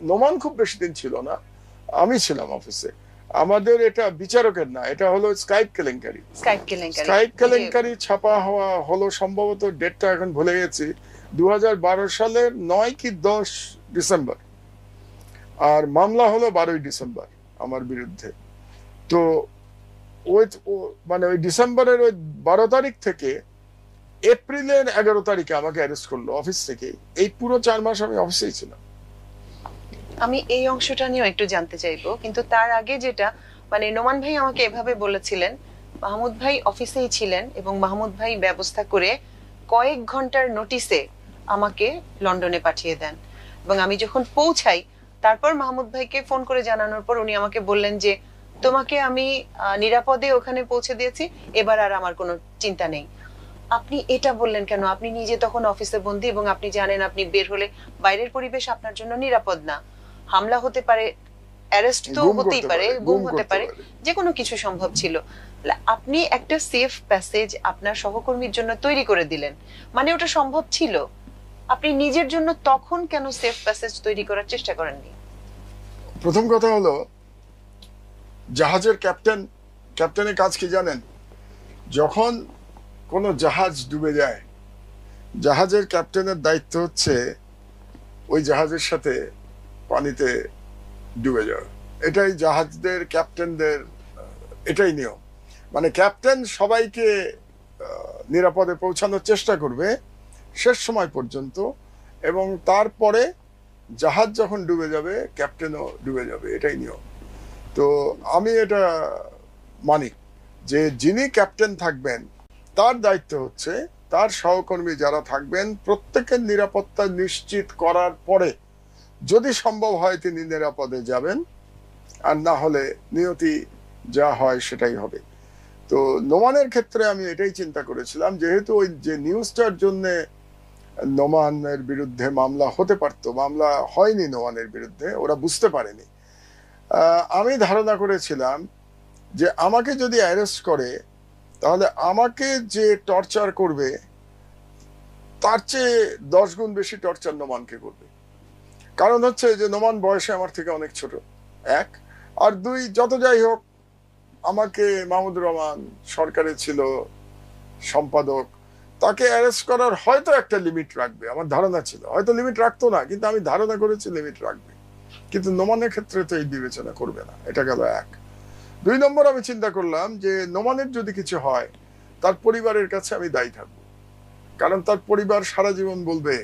নোমান খুব বেশি দিন ছিল না, আমি ছিলাম অফিসে। আমাদের এটা বিচারকের না, এটা হলো স্কাইপ কেলেঙ্কারি ছাপা হওয়া হলো সম্ভবত, ডেটটা এখন ভুলে গেছি, 2012 সালের 9 কি 10 ডিসেম্বর, আর মামলা হলো 12 ডিসেম্বর আমার বিরুদ্ধে। তো ওই মানে ওই ডিসেম্বরের ওই 12 তারিখ থেকে এপ্রিলের 11 তারিখে আমাকে অ্যারেস্ট করলো অফিস থেকে। এই পুরো 4 মাস আমি অফিসেই ছিলাম। আমি এই অংশটা নিয়েও একটু জানতে চাইবো, কিন্তু তার আগে যেটা মানে নোমান ভাই আমাকে এভাবে বলেছিলেন, মাহমুদ ভাই অফিসেই ছিলেন এবং মাহমুদ ভাই ব্যবস্থা করে কয়েক ঘন্টার নোটিসে আমাকে লন্ডনে পাঠিয়ে দেন, এবং আমি যখন পৌঁছাই তারপর মাহমুদ ভাইকে ফোন করে জানানোর পর উনি আমাকে বললেন যে তোমাকে আমি নিরাপদে ওখানে পৌঁছে দিয়েছি, এবার আর আমার কোনো চিন্তা নেই। আপনি এটা বললেন কেন? আপনি নিজে তখন অফিসে বন্দী এবং আপনি জানেন আপনি বের হলে বাইরের পরিবেশ আপনার জন্য নিরাপদ না, হামলা হতে পারে, অ্যারেস্ট তো হতেই পারে, গুম হতে পারে, যে কোনো কিছু সম্ভব ছিল। আপনি একটা সেফ প্যাসেজ আপনার সহকর্মীর জন্য তৈরি করে দিলেন, মানে ওটা সম্ভব ছিল। আপনি নিজের জন্য তখন কেন সেফ প্যাসেজ তৈরি করার চেষ্টা করেননি? প্রথম কথা হলো, জাহাজের ক্যাপ্টেনের কাজ কি জানেন? যখন কোনো জাহাজ ডুবে যায়, জাহাজের ক্যাপ্টেনের দায়িত্ব হচ্ছে ওই জাহাজের সাথে পানিতে ডুবে যাওয়া। এটাই জাহাজদের ক্যাপ্টেনদের এটাই নিয়ম। মানে ক্যাপ্টেন সবাইকে নিরাপদে পৌঁছানোর চেষ্টা করবে শেষ সময় পর্যন্ত, এবং তারপরে জাহাজ যখন ডুবে যাবে ক্যাপ্টেনও ডুবে যাবে, এটাই নিয়ম। তো আমি এটা মানি যে যিনি ক্যাপ্টেন থাকবেন তার দায়িত্ব হচ্ছে তার সহকর্মী যারা থাকবেন প্রত্যেকের নিরাপত্তা নিশ্চিত করার পরে যদি সম্ভব হয় তিনি নিরাপদে যাবেন, আর না হলে নিয়তি যা হয় সেটাই হবে। তো নোমানের ক্ষেত্রে আমি এটাই চিন্তা করেছিলাম, যেহেতু ওই যে নিউজটার জন্য নোমানের বিরুদ্ধে মামলা হতে পারতো, মামলা হয়নি নোমানের বিরুদ্ধে, ওরা বুঝতে পারেনি। আমি ধারণা করেছিলাম যে আমাকে যদি অ্যারেস্ট করে তাহলে আমাকে যে টর্চার করবে তার চেয়ে 10 গুণ বেশি টর্চার নোমানকে করবে। কারণ হচ্ছে যে নোমান বয়সে আমার থেকে অনেক ছোট, 1, আর 2 যত যাই হোক আমাকে মাহমুদুর রহমান সরকারে ছিল সম্পাদক, তাকে অ্যারেস্ট করার হয়তো একটা লিমিট রাখবে, আমার ধারণা ছিল, হয়তো লিমিট রাখতো না, কিন্তু আমি ধারণা করেছি লিমিট রাখবে। কিন্তু নোমানের ক্ষেত্রে তো এই বিবেচনা করবে না, এটা গেল 1। 2 নম্বর আমি চিন্তা করলাম যে নোমানের যদি কিছু হয় তার পরিবারের কাছে আমি দায়ী থাকবো, কারণ তার পরিবার সারা জীবন বলবে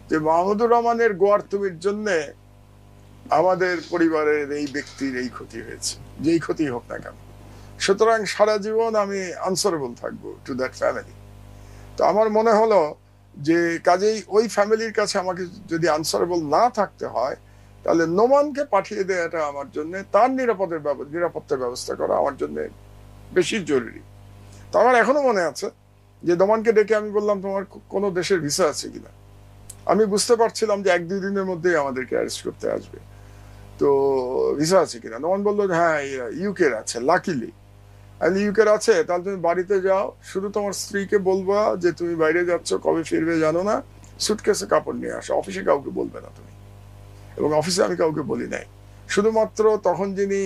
যে মাহমুদুর রহমানের গোয়ার্তুমির জন্য আমাদের পরিবারের এই ব্যক্তির এই ক্ষতি হয়েছে, যেই ক্ষতি হোক না কেন। সুতরাং সারা জীবন আমি আনসারেবল থাকবো টু দ্যাট ফ্যামিলি। তো আমার মনে হলো যে কাজেই ওই ফ্যামিলির কাছে আমাকে যদি আনসারেবল না থাকতে হয়, তাহলে নোমানকে পাঠিয়ে দেওয়াটা আমার জন্য, তার নিরাপত্তার ব্যবস্থা করা আমার জন্য বেশি জরুরি। তো আমার এখনো মনে আছে যে নোমানকে ডেকে আমি বললাম, তোমার কোনো দেশের ভিসা আছে কিনা। আমি বুঝতে পারছিলাম যে 1-2 দিনের মধ্যেই আমাদেরকে অ্যারেস্ট করতে আসবে, তো ভিসা আছে কিনা। নোমান বললো হ্যাঁ ইউকের আছে, লাকিলি ইউকের আছে, তাহলে তুমি বাড়িতে যাও, শুধু তোমার স্ত্রীকে বলবা যে তুমি বাইরে যাচ্ছ, কবে ফিরবে জানো না, সুটকেসে কাপড় নিয়ে আসো, অফিসে কাউকে বলবে না তুমি। এবং অফিসে আমি কাউকে বলি নাই, শুধুমাত্র তখন যিনি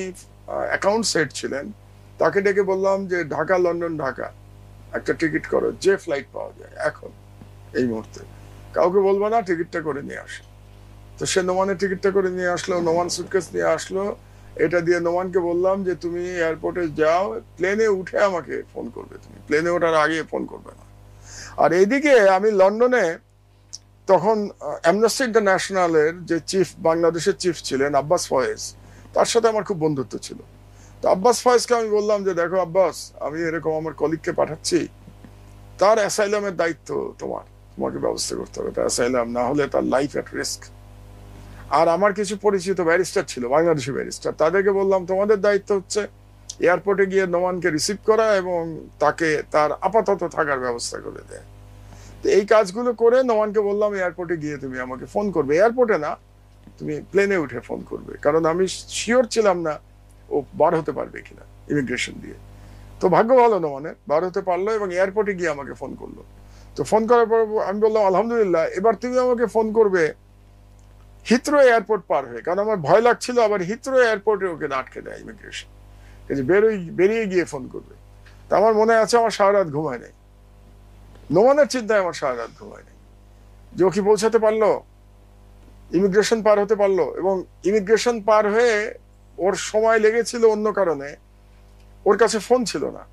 অ্যাকাউন্ট সেট ছিলেন তাকে ডেকে বললাম যে ঢাকা লন্ডন ঢাকা একটা টিকিট করো, যে ফ্লাইট পাওয়া যায় এখন এই মুহূর্তে, কাউকে বলবো না, টিকিটটা করে নিয়ে আসো। তো সে নোমানের টিকিটটা করে নিয়ে আসলো, নোমান সুটকেস নিয়ে আসলো, এটা দিয়ে নোমানকে বললাম যে তুমি এয়ারপোর্টে যাও, প্লেনে উঠে আমাকে ফোন করবে, তুমি প্লেনে ওঠার আগে ফোন করবে না। আর এইদিকে আমি লন্ডনে তখন অ্যামনেস্টি ইন্টারন্যাশনালের যে চিফ, বাংলাদেশের চিফ ছিলেন আব্বাস ফয়েজ, তার সাথে আমার খুব বন্ধুত্ব ছিল। তো আব্বাস ফয়েজকে আমি বললাম যে দেখো আব্বাস, আমি এরকম আমার কলিগকে পাঠাচ্ছি, তার অ্যাসাইলামের দায়িত্ব তোমাকে ব্যবস্থা করতে হবে, তার অ্যাসাইলাম না হলে তার লাইফ অ্যাট রিস্ক। আর আমার কিছু পরিচিত ব্যারিস্টার ছিল, বাংলাদেশি ব্যারিস্টার, তাদেরকে বললাম তোমাদের দায়িত্ব হচ্ছে এয়ারপোর্টে গিয়ে নোমানকে রিসিভ করা এবং তাকে তার আপাতত থাকার ব্যবস্থা করে দেয়। তো এই কাজগুলো করে নোমানকে বললাম এয়ারপোর্টে গিয়ে তুমি আমাকে ফোন করবে, এয়ারপোর্টে না, তুমি প্লেনে উঠে ফোন করবে, কারণ আমি শিওর ছিলাম না ও বার হতে পারবে কিনা ইমিগ্রেশন দিয়ে। তো ভাগ্য ভালো নোমানের, বার হতে পারলো এবং এয়ারপোর্টে গিয়ে আমাকে ফোন করলো। তো ফোন করার পর আমি বললাম আলহামদুলিল্লাহ, এবার তুমি আমাকে ফোন করবে হিথ্রো এয়ারপোর্ট পার হয়ে, কারণ আমার ভয় লাগছিল আবার হিথ্রো এয়ারপোর্টে ওকে আটকে দেয় ইমিগ্রেশন, বেরিয়ে গিয়ে ফোন করবে। তা আমার মনে আছে আমার সারা রাত ঘুমায় নেই, নোমানের চিন্তায় আমার সারা রাত ঘুমায় নেই, যে ও কি পৌঁছাতে পারলো, ইমিগ্রেশন পার হতে পারলো। এবং ইমিগ্রেশন পার হয়ে ওর সময় লেগেছিল অন্য কারণে, ওর কাছে ফোন ছিল না,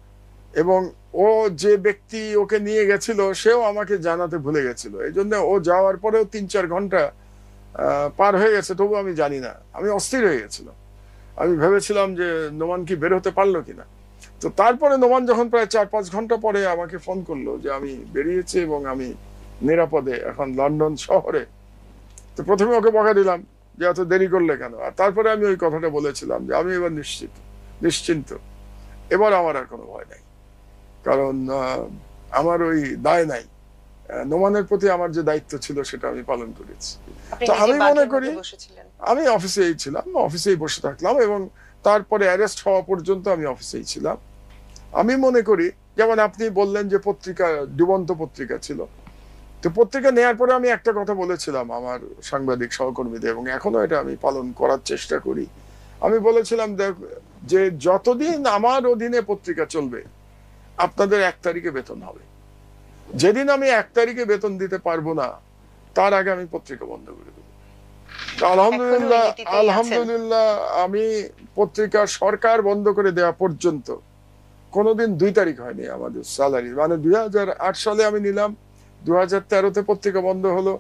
এবং ও যে ব্যক্তি ওকে নিয়ে গেছিল সেও আমাকে জানাতে ভুলে গেছিল, এই জন্য ও যাওয়ার পরেও 3-4 ঘন্টা পার হয়ে গেছে, তবু আমি জানি না, আমি অস্থির হয়ে গেছিলাম। আমি ভেবেছিলাম যে নোমান কি বের হতে পারলো কিনা। তো তারপরে নোমান যখন প্রায় 4-5 ঘন্টা পরে আমাকে ফোন করলো যে আমি বেরিয়েছি এবং আমি নিরাপদে এখন লন্ডন শহরে, তো প্রথমে ওকে বকা দিলাম যে এত দেরি করলে কেন, আর তারপরে আমি ওই কথাটা বলেছিলাম যে আমি এবার নিশ্চিন্ত, এবার আমার আর কোনো ভয় নাই, কারণ আমার ওই দায় নাই, নোমানের প্রতি আমার যে দায়িত্ব ছিল সেটা আমি পালন করেছি। তো আমি মনে করি আমি অফিসেই ছিলাম, অফিসেই বসে থাকলাম এবং তারপরে অ্যারেস্ট হওয়া পর্যন্ত আমি অফিসেই ছিলাম। আমি মনে করি, যেমন আপনি বললেন যে পত্রিকা, ডুবন্ত পত্রিকা ছিল, তো পত্রিকা নেয়ার পরে আমি একটা কথা বলেছিলাম আমার সাংবাদিক সহকর্মীদের, এবং এখনো এটা আমি পালন করার চেষ্টা করি। আমি বলেছিলাম যে যতদিন আমার অধীনে পত্রিকা চলবে আপনাদের 1 তারিখে বেতন হবে, যেদিন আমি 1 তারিখে বেতন দিতে পারবো না তার আগে আমি পত্রিকা বন্ধ করে দেবো। আলহামদুলিল্লাহ আমি পত্রিকা সরকার বন্ধ করে দেওয়া পর্যন্ত কোনোদিন 2 তারিখ হয়নি আমাদের স্যালারি, মানে 2008 সালে আমি নিলাম, 2013-তে পত্রিকা বন্ধ হলো,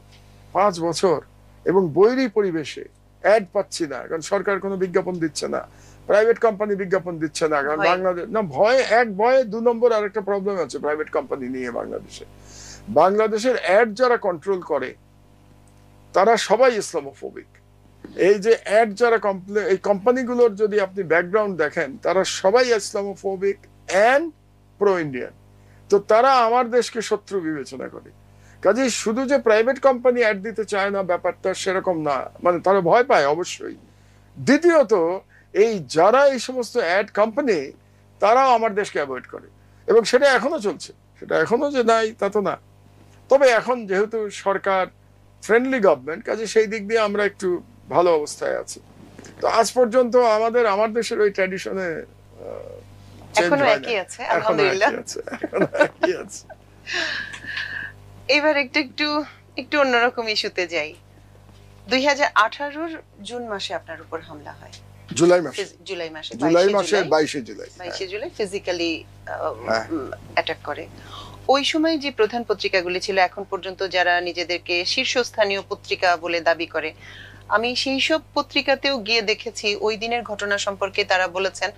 5 বছর, এবং বৈরী পরিবেশে, অ্যাড পাচ্ছি না, কারণ সরকার কোনো বিজ্ঞাপন দিচ্ছে না, প্রাইভেট কোম্পানি বিজ্ঞাপন দিচ্ছে না, কারণ বাংলাদেশ না ভয়, 2 নম্বর আরেকটা প্রবলেম আছে প্রাইভেট কোম্পানি নিয়ে বাংলাদেশের অ্যাড যারা কন্ট্রোল করে তারা সবাই ইসলামোফোবিক। এই যে অ্যাড যারা এই কোম্পানিগুলোর যদি আপনি ব্যাকগ্রাউন্ড দেখেন, তারা সবাই ইসলামোফোবিক এন্ড প্রো ইন্ডিয়ান। তো তারা আমার দেশকে শত্রু বিবেচনা করে, কাজেই শুধু যে প্রাইভেট কোম্পানি অ্যাড দিতে চায় না ব্যাপারটা সেরকম না, মানে তারা ভয় পায় অবশ্যই। দ্বিতীয়ত এই যারা এই সমস্ত অ্যাড কোম্পানি, তারাও আমার দেশকে অ্যাভয়েড করে, এবং সেটা এখনো চলছে, সেটা এখনো যে নাই তা তো না। তবে এখন যেহেতু সরকার ফ্রেন্ডলি গভর্নমেন্ট, কাজে সেই দিক দিয়ে আমরা একটু ভালো অবস্থায় আছি। তো আজ পর্যন্ত আমার দেশের ওই ট্র্যাডিশনে এখনো একই আছে, আলহামদুলিল্লাহ। এবার একটু অন্যরকম ইস্যুতে যাই। 2018-র জুন মাসে আপনার উপর হামলা হয়, জুলাই মাসে, জুলাই মাসে, জুলাই মাসের 22 জুলাই, 22 জুলাই ফিজিক্যালি হ্যাঁ। অ্যাটাক করে। ওই সময় যে প্রধান পত্রিকাগুলি ছিল, এখন পর্যন্ত যারা নিজেদেরকে শীর্ষস্থানীয় পত্রিকা বলে দাবি করে, আমি সেই সব পত্রিকাতেও গিয়ে দেখেছি ওই দিনের ঘটনা সম্পর্কে তারা বলেছেন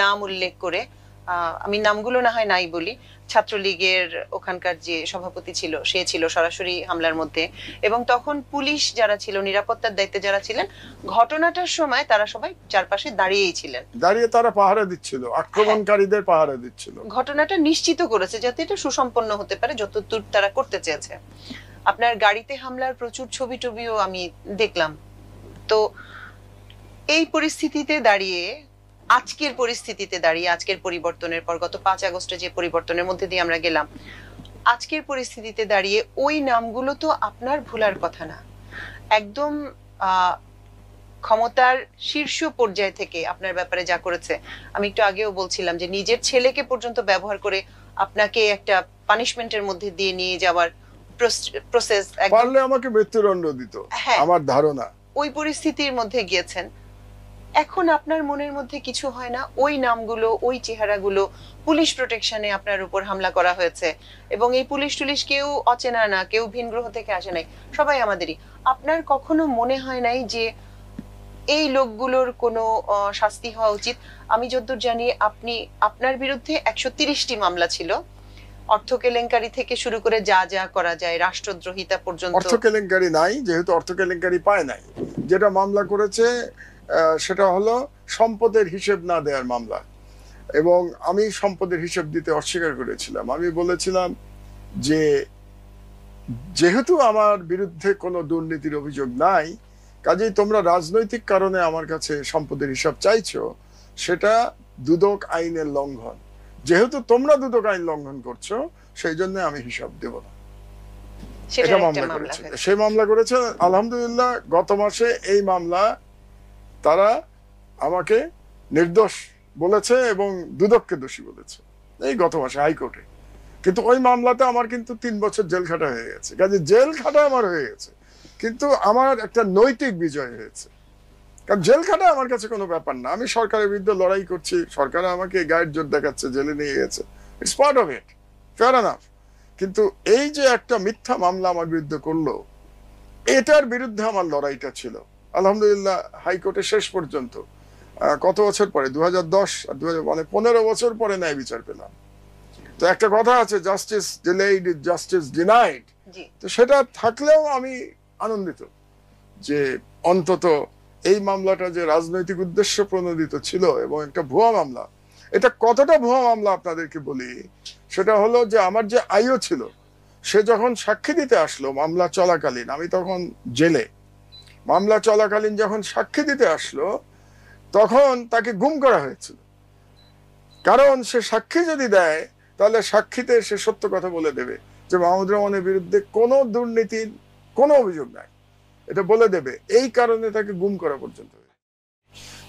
নাম উল্লেখ করে। আমি নামগুলো না হয় নাই বলি, ছাত্রলীগের ওখানকার যে সভাপতি ছিল সে ছিল সরাসরি হামলার মধ্যে, এবং তখন পুলিশ যারা ছিল, নিরাপত্তার দায়িত্বে যারা ছিলেন, ঘটনাটার সময় তারা সবাই চারপাশে দাঁড়িয়েই ছিলেন, দাঁড়িয়ে তারা পাহারা দিচ্ছিল, আক্রমণকারীদের পাহারা দিচ্ছিল। ঘটনাটা নিশ্চিত করেছে যাতে এটা সুসম্পন্ন হতে পারে যতদূর তারা করতে চেয়েছে। আপনার গাড়িতে হামলার প্রচুর ছবি টবিও আমি দেখলাম। তো এই পরিস্থিতিতে দাঁড়িয়ে, আজকের পরিস্থিতিতে দাঁড়িয়ে, আজকের পরিবর্তনের পর, গত 5 আগস্টে যে পরিবর্তনের মধ্যে দিয়ে আমরা গেলাম, আজকের পরিস্থিতিতে দাঁড়িয়ে ওই নামগুলো তো আপনার ভুলার কথা না। একদম ক্ষমতার শীর্ষ পর্যায় থেকে আপনার ব্যাপারে যা করেছে, আমি একটু আগেও বলছিলাম যে নিজের ছেলেকে পর্যন্ত ব্যবহার করে আপনাকে একটা পানিশমেন্টের মধ্যে দিয়ে নিয়ে যাওয়ার প্রসেস, পারলে আমাকে মৃত্যুদণ্ড দিত আমার ধারণা। ওই পরিস্থিতির মধ্যে গিয়েছেন। এখন আপনার মনের মধ্যে কিছু হয় না? ওই নামগুলো, ওই চেহারাগুলো, পুলিশ প্রোটেকশনে আপনার উপর হামলা করা হয়েছে, এবং এই পুলিশ টুলিশ কেউ অচেনা না, কেউ ভিন গ্রহ থেকে আসে নাই, সবাই আমাদেরই। আপনার কখনো মনে হয় নাই যে এই লোকগুলোর কোনো শাস্তি হওয়া উচিত? আমি যতদূর জানি আপনার বিরুদ্ধে 130টি মামলা ছিল, অর্থ কেলেঙ্কারি থেকে শুরু করে যা যা করা যায়, রাষ্ট্রদ্রোহিতা পর্যন্ত। অর্থ কেলেঙ্কারি নাই, যেহেতু অর্থ কেলেঙ্কারি পায় নাই, যেটা মামলা করেছে সেটা হলো সম্পদের হিসেব না দেওয়ার মামলা, এবং আমি সম্পদের হিসেব দিতে অস্বীকার করেছিলাম। আমি বলেছিলাম যে যেহেতু আমার বিরুদ্ধে কোনো দুর্নীতির অভিযোগ নাই, কাজেই তোমরা রাজনৈতিক কারণে আমার কাছে সম্পদের হিসাব চাইছো, সেটা দুদক আইনের লঙ্ঘন। যেহেতু তোমরা দুদক আইন লঙ্ঘন করছো, সেই জন্য আমি হিসাব দেব না। এটা মামলা করেছে, সেই মামলা করেছে। আলহামদুলিল্লাহ গত মাসে এই মামলা তারা আমাকে নির্দোষ বলেছে এবং দুদককে দোষী বলেছে, এই গত মাসে হাইকোর্টে। কিন্তু ওই মামলাতে আমার কিন্তু 3 বছর জেল খাটা হয়ে গেছে। কাজে জেল খাটা আমার হয়ে গেছে, কিন্তু আমার একটা নৈতিক বিজয় হয়েছে। কারণ জেল খাটা আমার কাছে কোনো ব্যাপার না। আমি সরকারের বিরুদ্ধে লড়াই করছি, সরকার আমাকে গায়ের জোর দেখাচ্ছে, জেলে নিয়ে গেছে, it's part of it, fair enough. কিন্তু এই যে একটা মিথ্যা মামলা আমার বিরুদ্ধে করলো, এটার বিরুদ্ধে আমার লড়াইটা ছিল। আলহামদুলিল্লাহ হাইকোর্টে শেষ পর্যন্ত কত বছর পরে, 2010 আর 15 বছর পরে ন্যায় বিচার পেলাম। তো একটা কথা আছে, justice delayed is justice denied. তো সেটা থাকলেও আমি আনন্দিত যে অন্তত এই মামলাটা যে রাজনৈতিক উদ্দেশ্য প্রণোদিত ছিল এবং একটা ভুয়া মামলা। এটা কতটা ভুয়া মামলা আপনাদেরকে বলি, সেটা হলো যে আমার যে আইও ছিল, সে যখন সাক্ষী দিতে আসলো মামলা চলাকালীন, আমি তখন জেলে, মামলা চলাকালীন যখন সাক্ষী দিতে আসলো, তখন তাকে গুম করা হয়েছিল। কারণ সে সাক্ষী যদি দেয়, তাহলে সাক্ষীতে সে সত্য কথা বলে দেবে যে মাহমুদুর রহমানের বিরুদ্ধে কোনো দুর্নীতির কোনো অভিযোগ নাই, এটা বলে দেবে। এই কারণে তাকে গুম করা পর্যন্ত।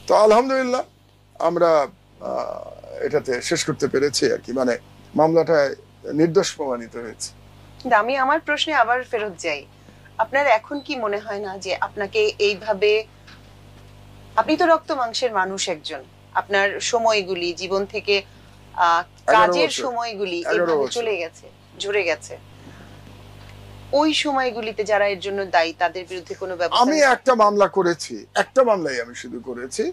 তো আলহামদুলিল্লাহ আমরা এটাতে শেষ করতে পেরেছি আর কি, মানে মামলাটায় নির্দোষ প্রমাণিত হয়েছে। আমি আমার প্রশ্নে আবার ফেরত যাই। আপনার এখন কি মনে হয় না যে আপনাকে এইভাবে, আপনি তো রক্ত মাংসের মানুষ একজন, আপনার সময়গুলি, জীবন থেকে কাজের সময়গুলি এভাবে চলে গেছে, ঝরে গেছে, ওই সময়গুলিতে যারা এর জন্য দায়ী তাদের বিরুদ্ধে কোনো ব্যবস্থা? আমি একটা মামলা করেছি, একটা মামলাই আমি শুধু করেছি,